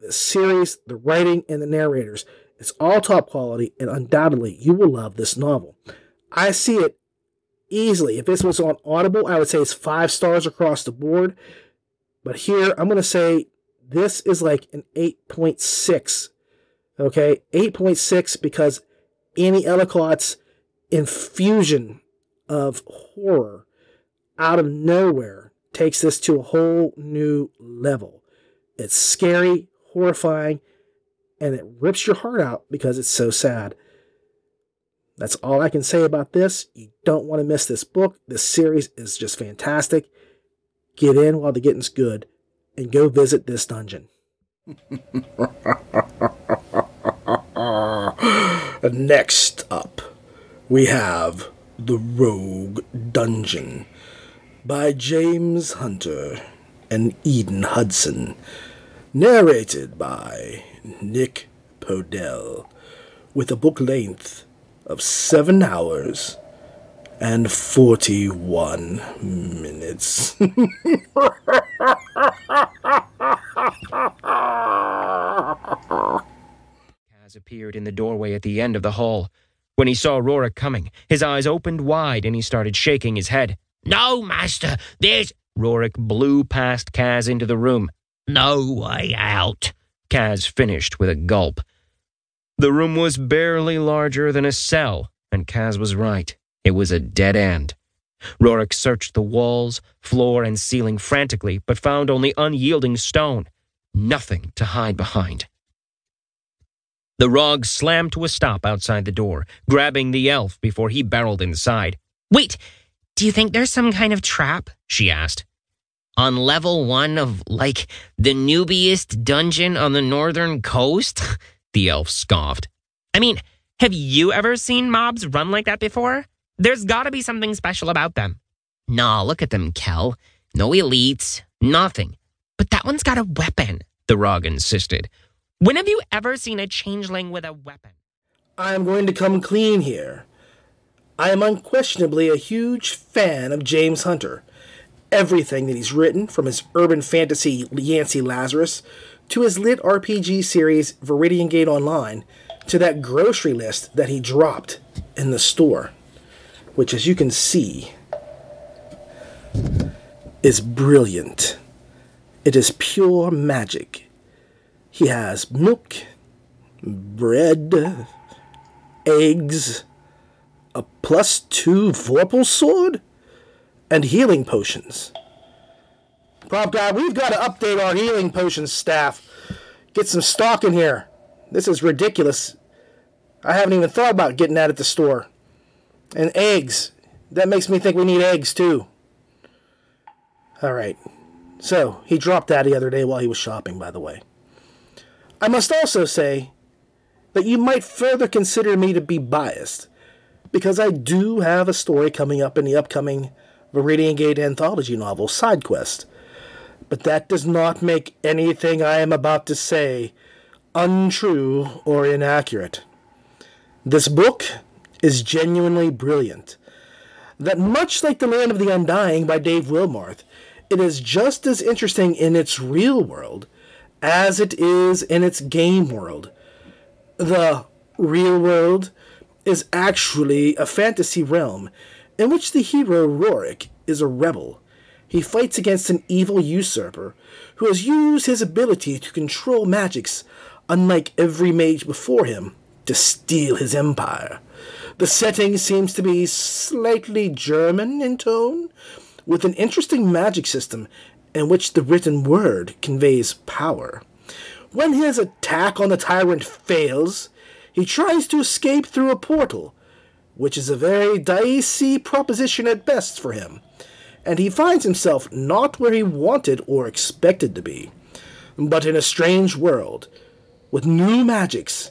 series, the writing, and the narrators. It's all top quality, and undoubtedly, you will love this novel. I see it easily. If this was on Audible, I would say it's 5 stars across the board. But here, I'm going to say this is like an 8.6. Okay? 8.6 because Annie Ellicott's infusion of horror out of nowhere takes this to a whole new level. It's scary, horrifying, and it rips your heart out because it's so sad. That's all I can say about this. You don't want to miss this book. This series is just fantastic. Get in while the getting's good and go visit this dungeon. Next up, we have The Rogue Dungeon by James Hunter and Eden Hudson. Narrated by Nick Podell, with a book length of 7 hours and 41 minutes. Kaz appeared in the doorway at the end of the hall. When he saw Rorik coming, his eyes opened wide and he started shaking his head. No, master, there's... Rorik blew past Kaz into the room. No way out, Kaz finished with a gulp. The room was barely larger than a cell, and Kaz was right. It was a dead end. Rorik searched the walls, floor, and ceiling frantically, but found only unyielding stone. Nothing to hide behind. The Rog slammed to a stop outside the door, grabbing the elf before he barreled inside. Wait, do you think there's some kind of trap? She asked. On level 1 of, like, the noobiest dungeon on the northern coast? The elf scoffed. I mean, have you ever seen mobs run like that before? There's gotta be something special about them. Nah, look at them, Kel. No elites, nothing. But that one's got a weapon, the Rog insisted. When have you ever seen a changeling with a weapon? I am going to come clean here. I am unquestionably a huge fan of James Hunter. Everything that he's written, from his urban fantasy Yancey Lazarus, to his LitRPG series Viridian Gate Online, to that grocery list that he dropped in the store, which, as you can see, is brilliant. It is pure magic. He has milk, bread, eggs, a +2 Vorpal sword, and healing potions. Prop guy, we've got to update our healing potions staff. Get some stock in here. This is ridiculous. I haven't even thought about getting that at the store. And eggs. That makes me think we need eggs too. Alright. So, he dropped that the other day while he was shopping, by the way. I must also say that you might further consider me to be biased, because I do have a story coming up in the upcoming Viridian Gate anthology novel, Side Quest. But that does not make anything I am about to say untrue or inaccurate. This book is genuinely brilliant. That much like The Land of the Undying by Dave Wilmarth, it is just as interesting in its real world as it is in its game world. The real world is actually a fantasy realm in which the hero Rorik is a rebel. He fights against an evil usurper who has used his ability to control magics, unlike every mage before him, to steal his empire. The setting seems to be slightly German in tone, with an interesting magic system in which the written word conveys power. When his attack on the tyrant fails, he tries to escape through a portal, which is a very dicey proposition at best for him, and he finds himself not where he wanted or expected to be, but in a strange world, with new magics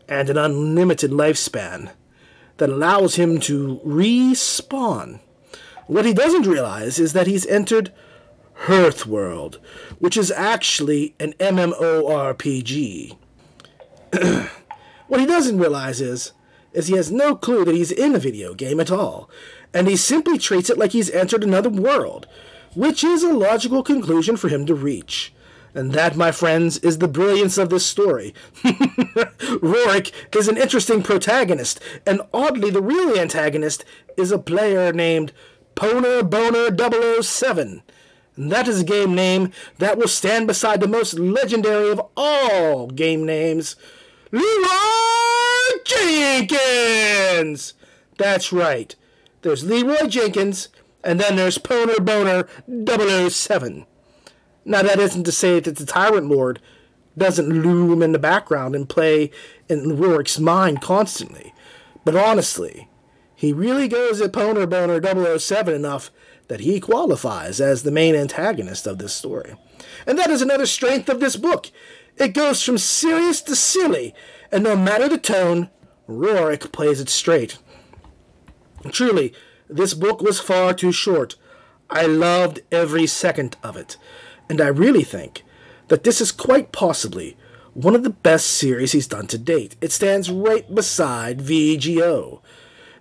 and an unlimited lifespan that allows him to respawn. What he doesn't realize is that he's entered Hearthworld, which is actually an MMORPG. What he doesn't realize is he has no clue that he's in a video game at all, and he simply treats it like he's entered another world, which is a logical conclusion for him to reach. And that, my friends, is the brilliance of this story. Rorik is an interesting protagonist, and oddly the real antagonist is a player named Poner Boner 007. And that is a game name that will stand beside the most legendary of all game names, Leroy Jenkins! That's right. There's Leroy Jenkins, and then there's Poner Boner 007. Now, that isn't to say that the Tyrant Lord doesn't loom in the background and play in Rorik's mind constantly. But honestly, he really goes at Poner Boner 007 enough that he qualifies as the main antagonist of this story. And that is another strength of this book. It goes from serious to silly, and no matter the tone, Rorik plays it straight. Truly, this book was far too short. I loved every second of it. And I really think that this is quite possibly one of the best series he's done to date. It stands right beside VGO.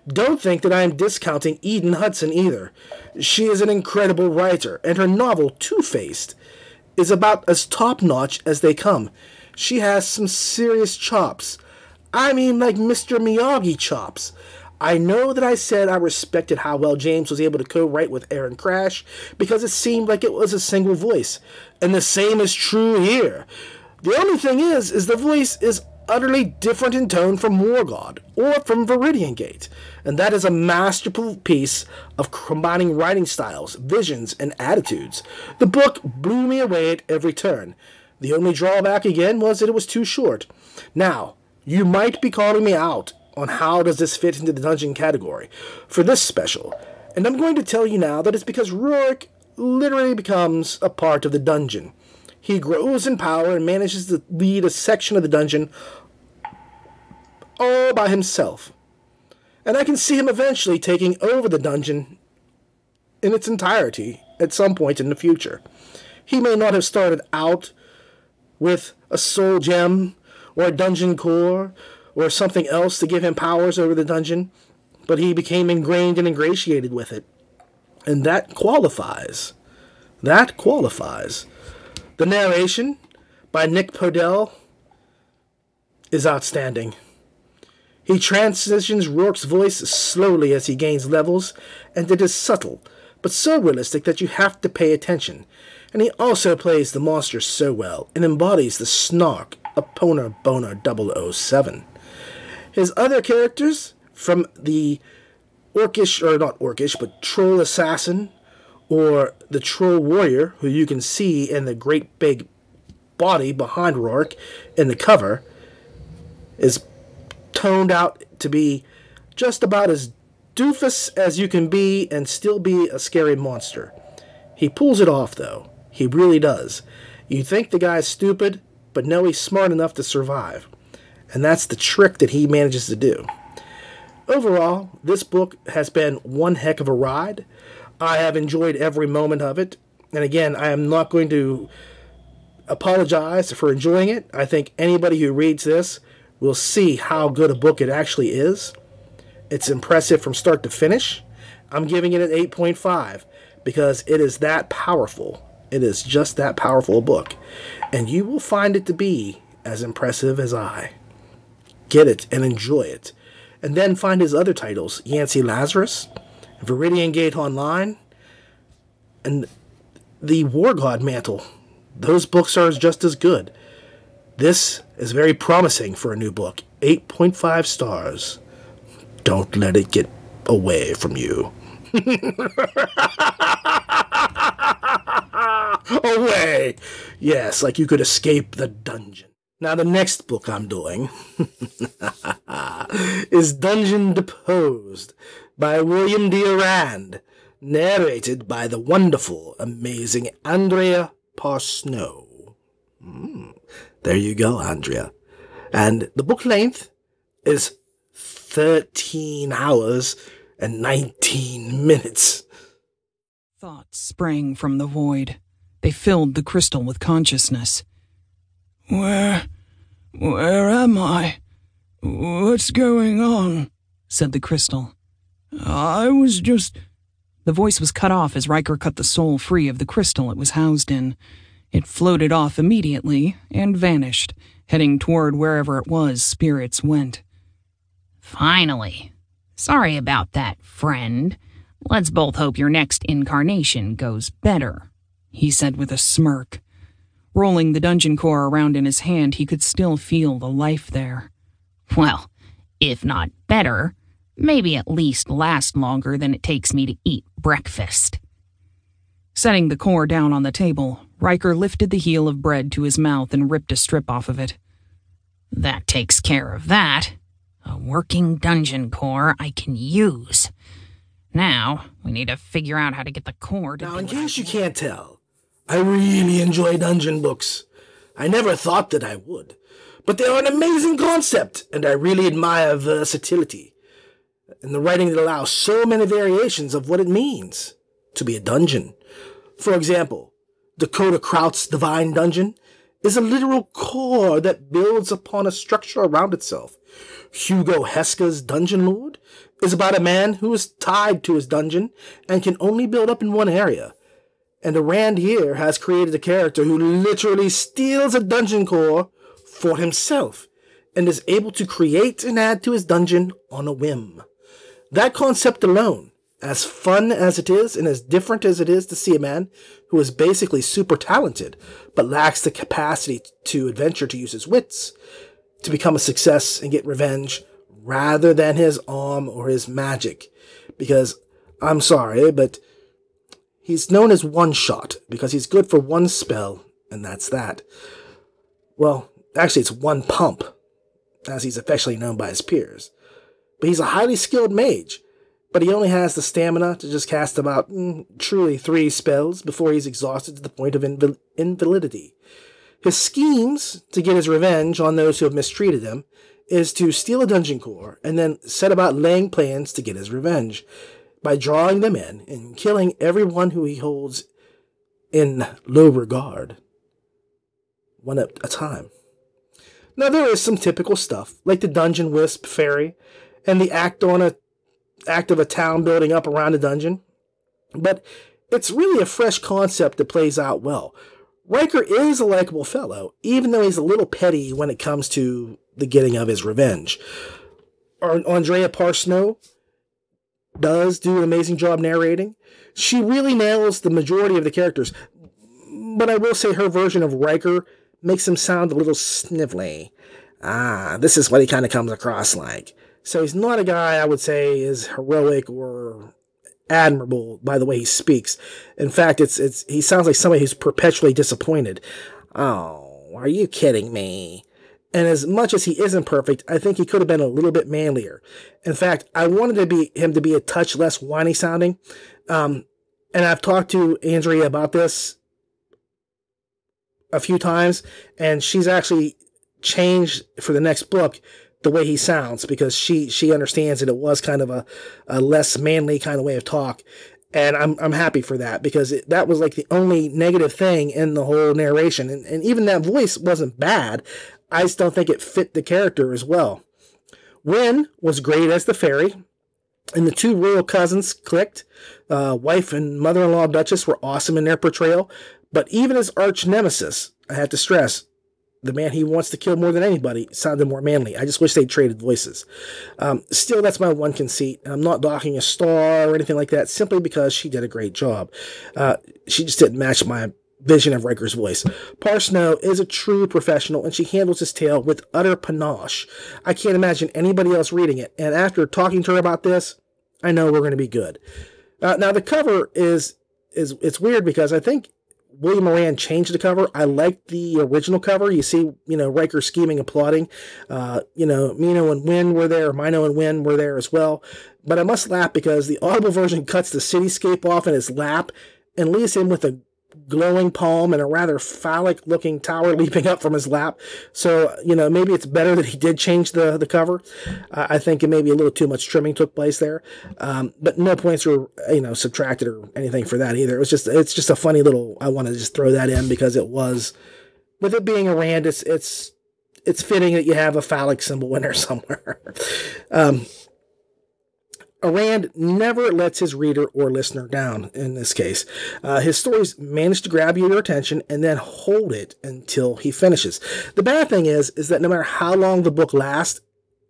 Don't think that I am discounting Eden Hudson either. She is an incredible writer, and her novel, Two-Faced, is about as top-notch as they come. She has some serious chops. I mean, like Mr. Miyagi chops. I know that I said I respected how well James was able to co-write with Aaron Crash because it seemed like it was a single voice. And the same is true here. The only thing is the voice is utterly different in tone from Morgod or from Viridian Gate. And that is a masterful piece of combining writing styles, visions, and attitudes. The book blew me away at every turn. The only drawback again was that it was too short. Now, you might be calling me out on how does this fit into the dungeon category for this special, and I'm going to tell you now that it's because Rorik literally becomes a part of the dungeon. He grows in power and manages to lead a section of the dungeon all by himself. And I can see him eventually taking over the dungeon in its entirety at some point in the future. He may not have started out with a soul gem or a dungeon core or something else to give him powers over the dungeon, but he became ingrained and ingratiated with it. And that qualifies. That qualifies. The narration by Nick Podell is outstanding. He transitions Rorik's voice slowly as he gains levels, and it is subtle, but so realistic that you have to pay attention. And he also plays the monster so well, and embodies the snark of Poner Boner 007. His other characters, from the orcish, or not orcish, but troll assassin, or the troll warrior, who you can see in the great big body behind Rorik in the cover, is toned out to be just about as doofus as you can be and still be a scary monster. He pulls it off, though. He really does. You think the guy's stupid, but no, he's smart enough to survive. And that's the trick that he manages to do. Overall, this book has been one heck of a ride. I have enjoyed every moment of it. And again, I am not going to apologize for enjoying it. I think anybody who reads this will see how good a book it actually is. It's impressive from start to finish. I'm giving it an 8.5 because it is that powerful. It is just that powerful a book. And you will find it to be as impressive as I. Get it and enjoy it. And then find his other titles, Yancey Lazarus, Viridian Gate Online, and the War God Mantle. Those books are just as good. This is very promising for a new book. 8.5 stars. Don't let it get away from you. Away! Yes, like you could escape the dungeon. Now, the next book I'm doing is Dungeon Deposed by William D. Rand, narrated by the wonderful, amazing Andrea Parsnow. There you go, Andrea. And the book length is 13 hours and 19 minutes. Thoughts sprang from the void. They filled the crystal with consciousness. Where am I? What's going on? Said the crystal. I was just... The voice was cut off as Riker cut the soul free of the crystal it was housed in. It floated off immediately and vanished, heading toward wherever it was spirits went. Finally. Sorry about that, friend. Let's both hope your next incarnation goes better, he said with a smirk. Rolling the dungeon core around in his hand, he could still feel the life there. Well, if not better, maybe at least last longer than it takes me to eat breakfast. Setting the core down on the table, Riker lifted the heel of bread to his mouth and ripped a strip off of it. That takes care of that. A working dungeon core I can use. Now, we need to figure out how to get the core to... Now, in case you can't tell, I really enjoy dungeon books. I never thought that I would. But they are an amazing concept, and I really admire versatility. And the writing that allows so many variations of what it means to be a dungeon. For example, Dakota Kraut's Divine Dungeon is a literal core that builds upon a structure around itself. Hugo Heska's Dungeon Lord is about a man who is tied to his dungeon and can only build up in one area. And Rand here has created a character who literally steals a dungeon core for himself and is able to create and add to his dungeon on a whim. That concept alone, as fun as it is and as different as it is to see a man who is basically super talented but lacks the capacity to adventure to use his wits, to become a success and get revenge rather than his arm or his magic. Because, I'm sorry, but he's known as One Shot because he's good for one spell, and that's that. Well, actually it's One Pump, as he's affectionately known by his peers. But he's a highly skilled mage, but he only has the stamina to just cast about truly 3 spells before he's exhausted to the point of invalidity. His schemes to get his revenge on those who have mistreated him is to steal a dungeon core and then set about laying plans to get his revenge by drawing them in and killing everyone who he holds in low regard, one at a time. Now, there is some typical stuff, like the Dungeon Wisp Fairy and the act of a town building up around a dungeon, but it's really a fresh concept that plays out well. Riker is a likable fellow, even though he's a little petty when it comes to the getting of his revenge. Andrea Parsnow does do an amazing job narrating. She really nails the majority of the characters, but I will say her version of Riker makes him sound a little snivelly. This is what he kind of comes across like. So he's not a guy I would say is heroic or admirable by the way he speaks. In fact, he sounds like somebody who's perpetually disappointed. Oh, are you kidding me? And as much as he isn't perfect, I think he could have been a little bit manlier. In fact, I wanted him to be a touch less whiny sounding. And I've talked to Andrea about this a few times, and she's actually changed for the next book the way he sounds, because she understands that it was kind of a less manly kind of way of talk. And I'm happy for that, because that was like the only negative thing in the whole narration. And even that voice wasn't bad. I just don't think it fit the character as well. Wynn was great as the fairy, and the 2 royal cousins clicked. Wife and mother-in-law Duchess were awesome in their portrayal, but even as arch nemesis, I have to stress, the man he wants to kill more than anybody sounded more manly. I just wish they traded voices. Still, that's my one conceit. I'm not docking a star or anything like that, simply because she did a great job. She just didn't match my vision of Riker's voice. Parsnow is a true professional, and she handles his tale with utter panache. I can't imagine anybody else reading it, and after talking to her about this, I know we're going to be good. Now, the cover is it's weird because I think William Moran changed the cover. I like the original cover. You see, Riker scheming and plotting. Mino and Wynn were there. Mino and Wynn were there as well. But I must laugh because the Audible version cuts the cityscape off in his lap and leaves him with a glowing palm and a rather phallic-looking tower leaping up from his lap. So, maybe it's better that he did change the cover. I think it maybe a little too much trimming took place there. But no points were, subtracted or anything for that either. It's just a funny little, I want to just throw that in because it was, with it being a Rand, it's fitting that you have a phallic symbol in there somewhere. Rand never lets his reader or listener down in this case. His stories manage to grab your attention and then hold it until he finishes. The bad thing is that no matter how long the book lasts,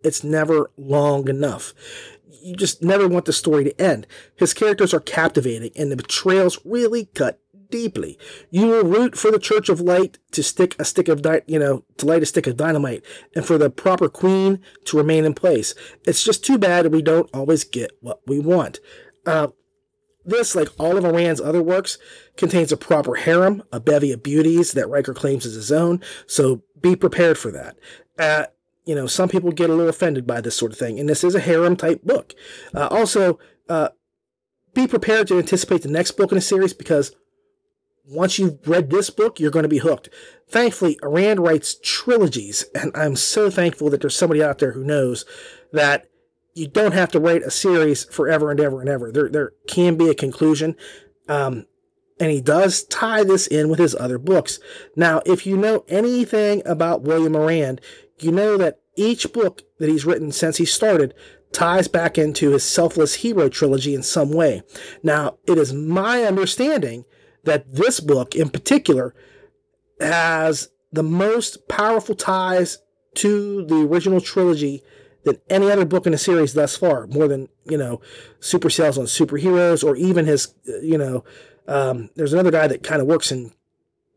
it's never long enough. You just never want the story to end. His characters are captivating and the betrayals really cut deeply. You will root for the Church of Light to light a stick of dynamite, and for the proper queen to remain in place. It's just too bad that we don't always get what we want. This, like all of Rand's other works, contains a proper harem, a bevy of beauties that Riker claims as his own, so be prepared for that. Some people get a little offended by this sort of thing, and this is a harem-type book. Also, be prepared to anticipate the next book in the series, because once you've read this book, you're going to be hooked. Thankfully, Rand writes trilogies, and I'm so thankful that there's somebody out there who knows that you don't have to write a series forever and ever and ever. There can be a conclusion, and he does tie this in with his other books. Now, if you know anything about William Moran, you know that each book that he's written since he started ties back into his Selfless Hero trilogy in some way. Now, it is my understanding that this book in particular has the most powerful ties to the original trilogy than any other book in the series thus far, more than, Super Sales on Superheroes, or even his, there's another guy that kind of works in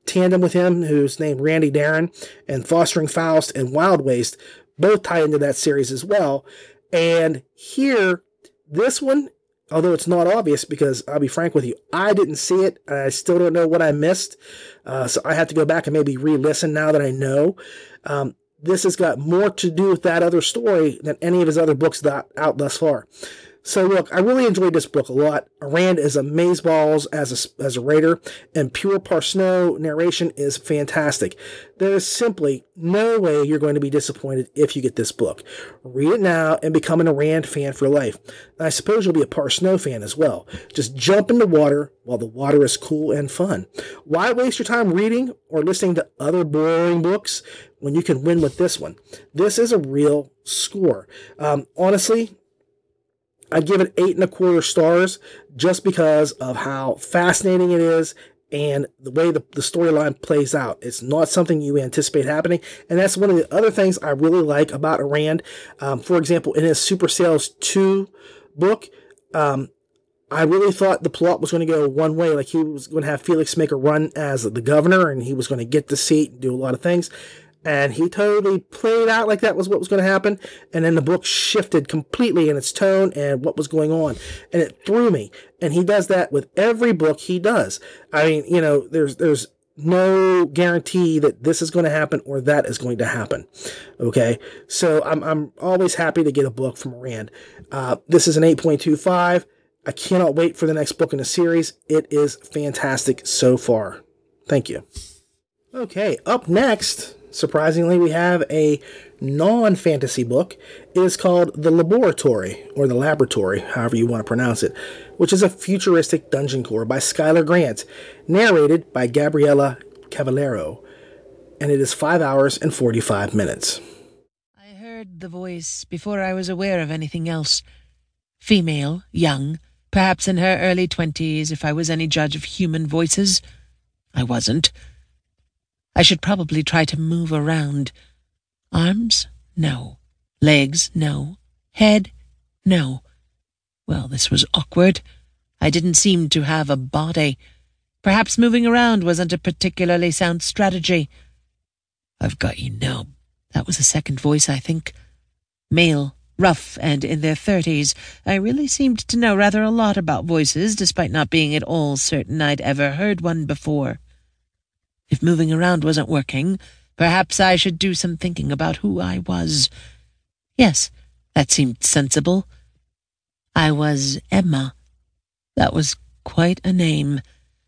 tandem with him who's named Randy Darren, and Fostering Faust and Wild Waste both tie into that series as well. And here, this one, although it's not obvious, because I'll be frank with you, I didn't see it. I still don't know what I missed. So I have to go back and maybe re-listen now that I know. This has got more to do with that other story than any of his other books out thus far. So look, I really enjoyed this book a lot. Rand is amazeballs as a writer, and pure Parsnow narration is fantastic. There is simply no way you're going to be disappointed if you get this book. Read it now and become a Rand fan for life. And I suppose you'll be a Parsnow fan as well. Just jump in the water while the water is cool and fun. Why waste your time reading or listening to other boring books when you can win with this one? This is a real score. Honestly, I'd give it 8.25 stars just because of how fascinating it is and the way the storyline plays out. It's not something you anticipate happening, and that's one of the other things I really like about Rand. For example, in his Super Sales 2 book, I really thought the plot was going to go one way, like he was going to have Felix make a run as the governor, and he was going to get the seat and do a lot of things. And he totally played out like that was what was going to happen. And then the book shifted completely in its tone and what was going on. And it threw me. And he does that with every book he does. I mean, there's no guarantee that this is going to happen or that is going to happen. Okay. So I'm always happy to get a book from Rand. This is an 8.25. I cannot wait for the next book in the series. It is fantastic so far. Thank you. Okay. Up next, surprisingly, we have a non-fantasy book. It is called The Laboratory, or The Laboratory, however you want to pronounce it, which is a futuristic dungeon core by Skylar Grant, narrated by Gabriela Cavallero, and it is 5 hours and 45 minutes. I heard the voice before I was aware of anything else. Female, young, perhaps in her early 20s if I was any judge of human voices. I wasn't. I should probably try to move around. Arms? No. Legs? No. Head? No. Well, this was awkward. I didn't seem to have a body. Perhaps moving around wasn't a particularly sound strategy. I've got you now. That was a second voice, I think. Male, rough, and in their 30s. I really seemed to know rather a lot about voices, despite not being at all certain I'd ever heard one before. If moving around wasn't working, perhaps I should do some thinking about who I was. Yes, that seemed sensible. I was Emma. That was quite a name.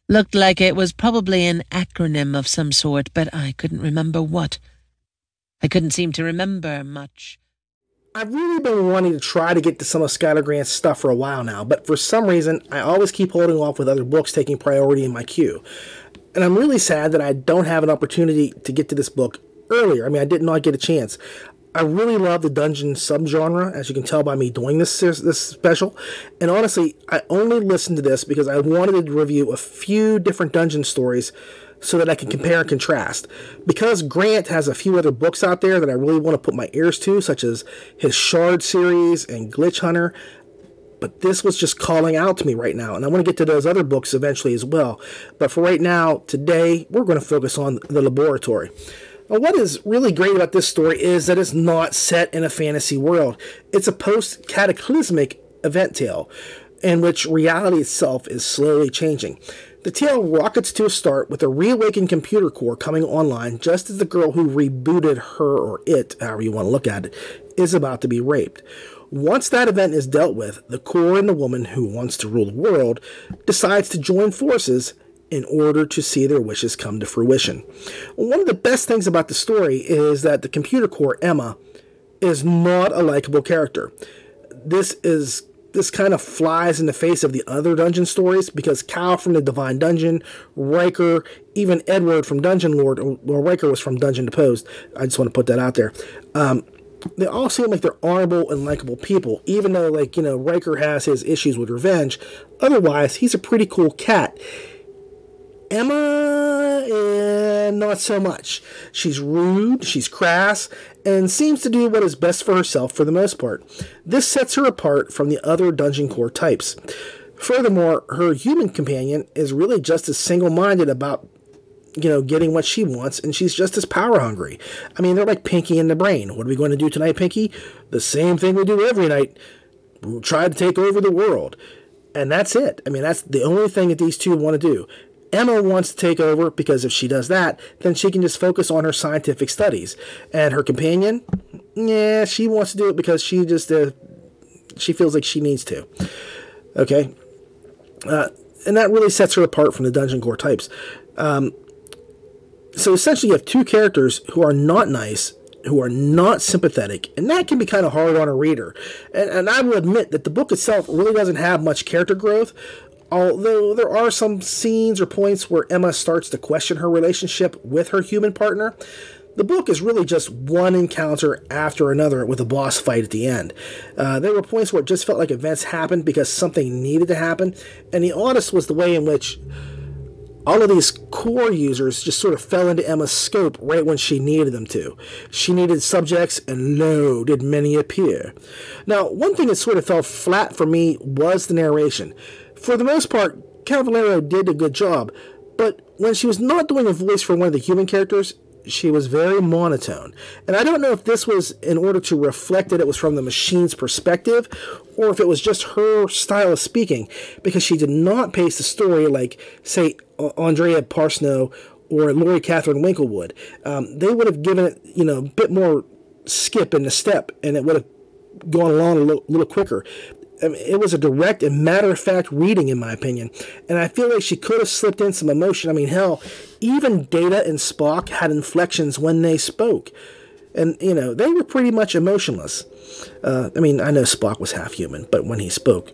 Looked like it was probably an acronym of some sort, but I couldn't remember what. I couldn't seem to remember much. I've really been wanting to try to get to some of Skylar Grant's stuff for a while now, but for some reason, I always keep holding off with other books taking priority in my queue. And I'm really sad that I don't have an opportunity to get to this book earlier. I mean, I did not get a chance. I really love the dungeon subgenre, as you can tell by me doing this special. And honestly, I only listened to this because I wanted to review a few different dungeon stories so that I can compare and contrast. Because Grant has a few other books out there that I really want to put my ears to, such as his Shard series and Glitch Hunter. But this was just calling out to me right now, and I want to get to those other books eventually as well. But for right now, today, we're going to focus on The Laboratory. Now, what is really great about this story is that it's not set in a fantasy world. It's a post-cataclysmic event tale in which reality itself is slowly changing. The tale rockets to a start with a reawakened computer core coming online just as the girl who rebooted her, or it, however you want to look at it, is about to be raped. Once that event is dealt with, the core and the woman who wants to rule the world decides to join forces in order to see their wishes come to fruition. One of the best things about the story is that the computer core, Emma, is not a likable character. This kind of flies in the face of the other dungeon stories, because Cal from the Divine Dungeon, Riker, even Edward from Dungeon Lord, well, Riker was from Dungeon Deposed. I just want to put that out there. They all seem like they're honorable and likable people, even though, Riker has his issues with revenge. Otherwise, he's a pretty cool cat. Emma, not so much. She's rude, she's crass, and seems to do what is best for herself for the most part. This sets her apart from the other dungeon core types. Furthermore, her human companion is really just as single-minded about, getting what she wants, and she's just as power-hungry. I mean, they're like Pinky and the Brain. What are we going to do tonight, Pinky? The same thing we do every night. We'll try to take over the world. And that's it. I mean, that's the only thing that these two want to do. Emma wants to take over because if she does that, then she can just focus on her scientific studies. And her companion, she wants to do it because she just she feels like she needs to. Okay? And that really sets her apart from the dungeon core types. So essentially you have two characters who are not nice, who are not sympathetic, and that can be kind of hard on a reader. And I will admit that the book itself really doesn't have much character growth, although there are some scenes or points where Emma starts to question her relationship with her human partner. The book is really just one encounter after another with a boss fight at the end. There were points where it just felt like events happened because something needed to happen, and the oddest was the way in which all of these core users just sort of fell into Emma's scope right when she needed them to. She needed subjects, and lo, did many appear. Now, one thing that sort of fell flat for me was the narration. For the most part, Cavallero did a good job, but when she was not doing a voice for one of the human characters, she was very monotone. And I don't know if this was in order to reflect that it was from the machine's perspective, or if it was just her style of speaking, because she did not pace the story like, say, Andrea Parsnow or Lori Catherine Winklewood. They would have given it, a bit more skip in the step, and it would have gone along a little quicker. I mean, it was a direct and matter-of-fact reading, in my opinion. And I feel like she could have slipped in some emotion. I mean, hell, even Data and Spock had inflections when they spoke. And, they were pretty much emotionless. I mean, I know Spock was half human, but when he spoke,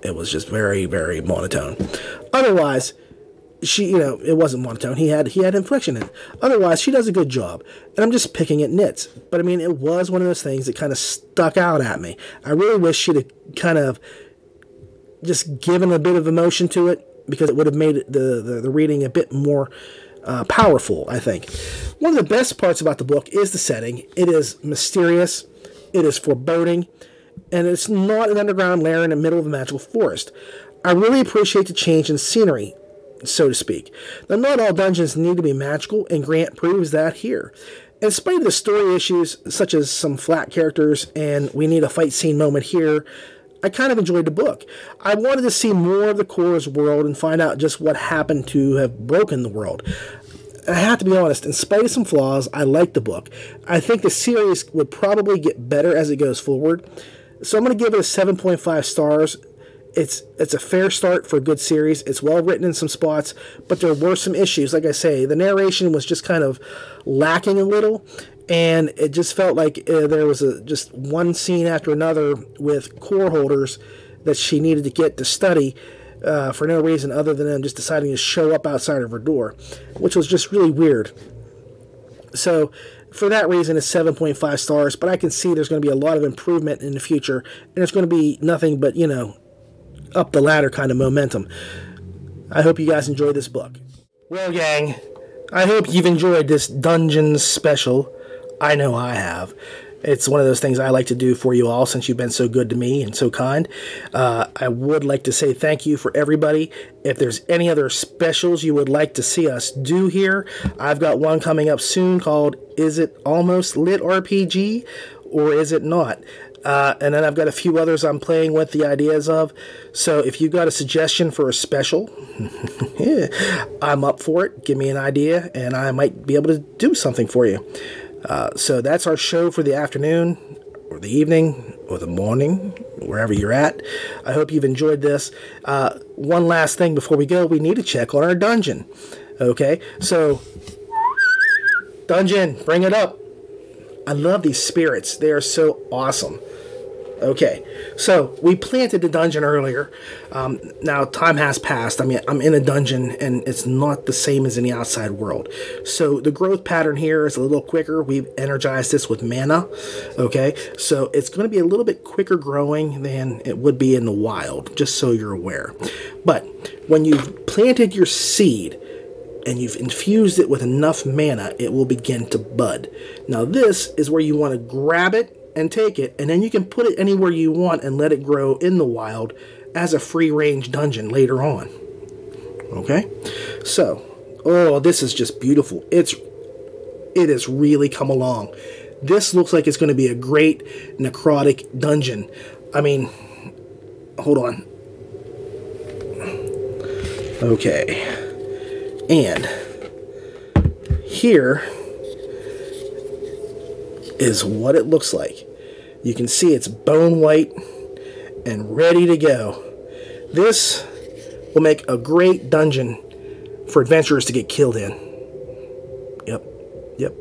it was just very, very monotone. Otherwise, she, it wasn't monotone. He had inflection in it. Otherwise, she does a good job. And I'm just picking at nits. But I mean, it was one of those things that kind of stuck out at me. I really wish she'd have kind of just given a bit of emotion to it, because it would have made the reading a bit more powerful, I think. One of the best parts about the book is the setting. It is mysterious, it is foreboding, and it's not an underground lair in the middle of a magical forest. I really appreciate the change in scenery, so to speak. Now, not all dungeons need to be magical, and Grant proves that here. In spite of the story issues, such as some flat characters and we need a fight scene moment here, I kind of enjoyed the book. I wanted to see more of the Core's world and find out just what happened to have broken the world. I have to be honest, in spite of some flaws, I liked the book. I think the series would probably get better as it goes forward. So I'm going to give it a 7.5 stars. It's a fair start for a good series. It's well written in some spots, but there were some issues. Like I say, the narration was just kind of lacking a little, and it just felt like there was just one scene after another with core holders that she needed to get to study for no reason other than them just deciding to show up outside of her door, which was just really weird. So for that reason, it's 7.5 stars, but I can see there's going to be a lot of improvement in the future, and it's going to be nothing but, up the ladder kind of momentum. I hope you guys enjoyed this book. Well, gang, I hope you've enjoyed this Dungeon special. I know I have. It's one of those things I like to do for you all since you've been so good to me and so kind. I would like to say thank you for everybody. If there's any other specials you would like to see us do here, I've got one coming up soon called Is It Almost Lit RPG or Is It Not? And then I've got a few others I'm playing with the ideas of. So if you got a suggestion for a special, I'm up for it. Give me an idea, and I might be able to do something for you. So that's our show for the afternoon, or the evening, or the morning, wherever you're at. I hope you've enjoyed this. One last thing before we go, we need to check on our dungeon. Okay, so dungeon, bring it up. I love these spirits. They are so awesome. Okay, so we planted the dungeon earlier. Now, time has passed. I mean, I'm in a dungeon, and it's not the same as in the outside world. So the growth pattern here is a little quicker. We've energized this with mana. Okay, so it's going to be a little bit quicker growing than it would be in the wild, just so you're aware. But when you've planted your seed, and you've infused it with enough mana, it will begin to bud. Now this is where you want to grab it and take it, and then you can put it anywhere you want and let it grow in the wild as a free-range dungeon later on. Okay? So, oh, this is just beautiful. It has really come along. This looks like it's going to be a great necrotic dungeon. I mean, hold on. Okay. And here is what it looks like. You can see it's bone white and ready to go. This will make a great dungeon for adventurers to get killed in. Yep.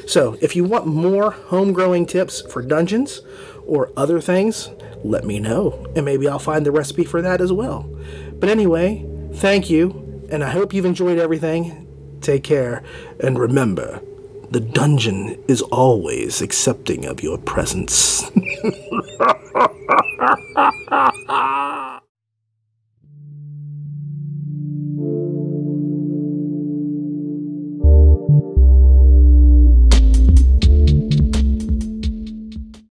So if you want more home growing tips for dungeons or other things, let me know, and maybe I'll find the recipe for that as well. But anyway, thank you. And I hope you've enjoyed everything. Take care. And remember, the dungeon is always accepting of your presence.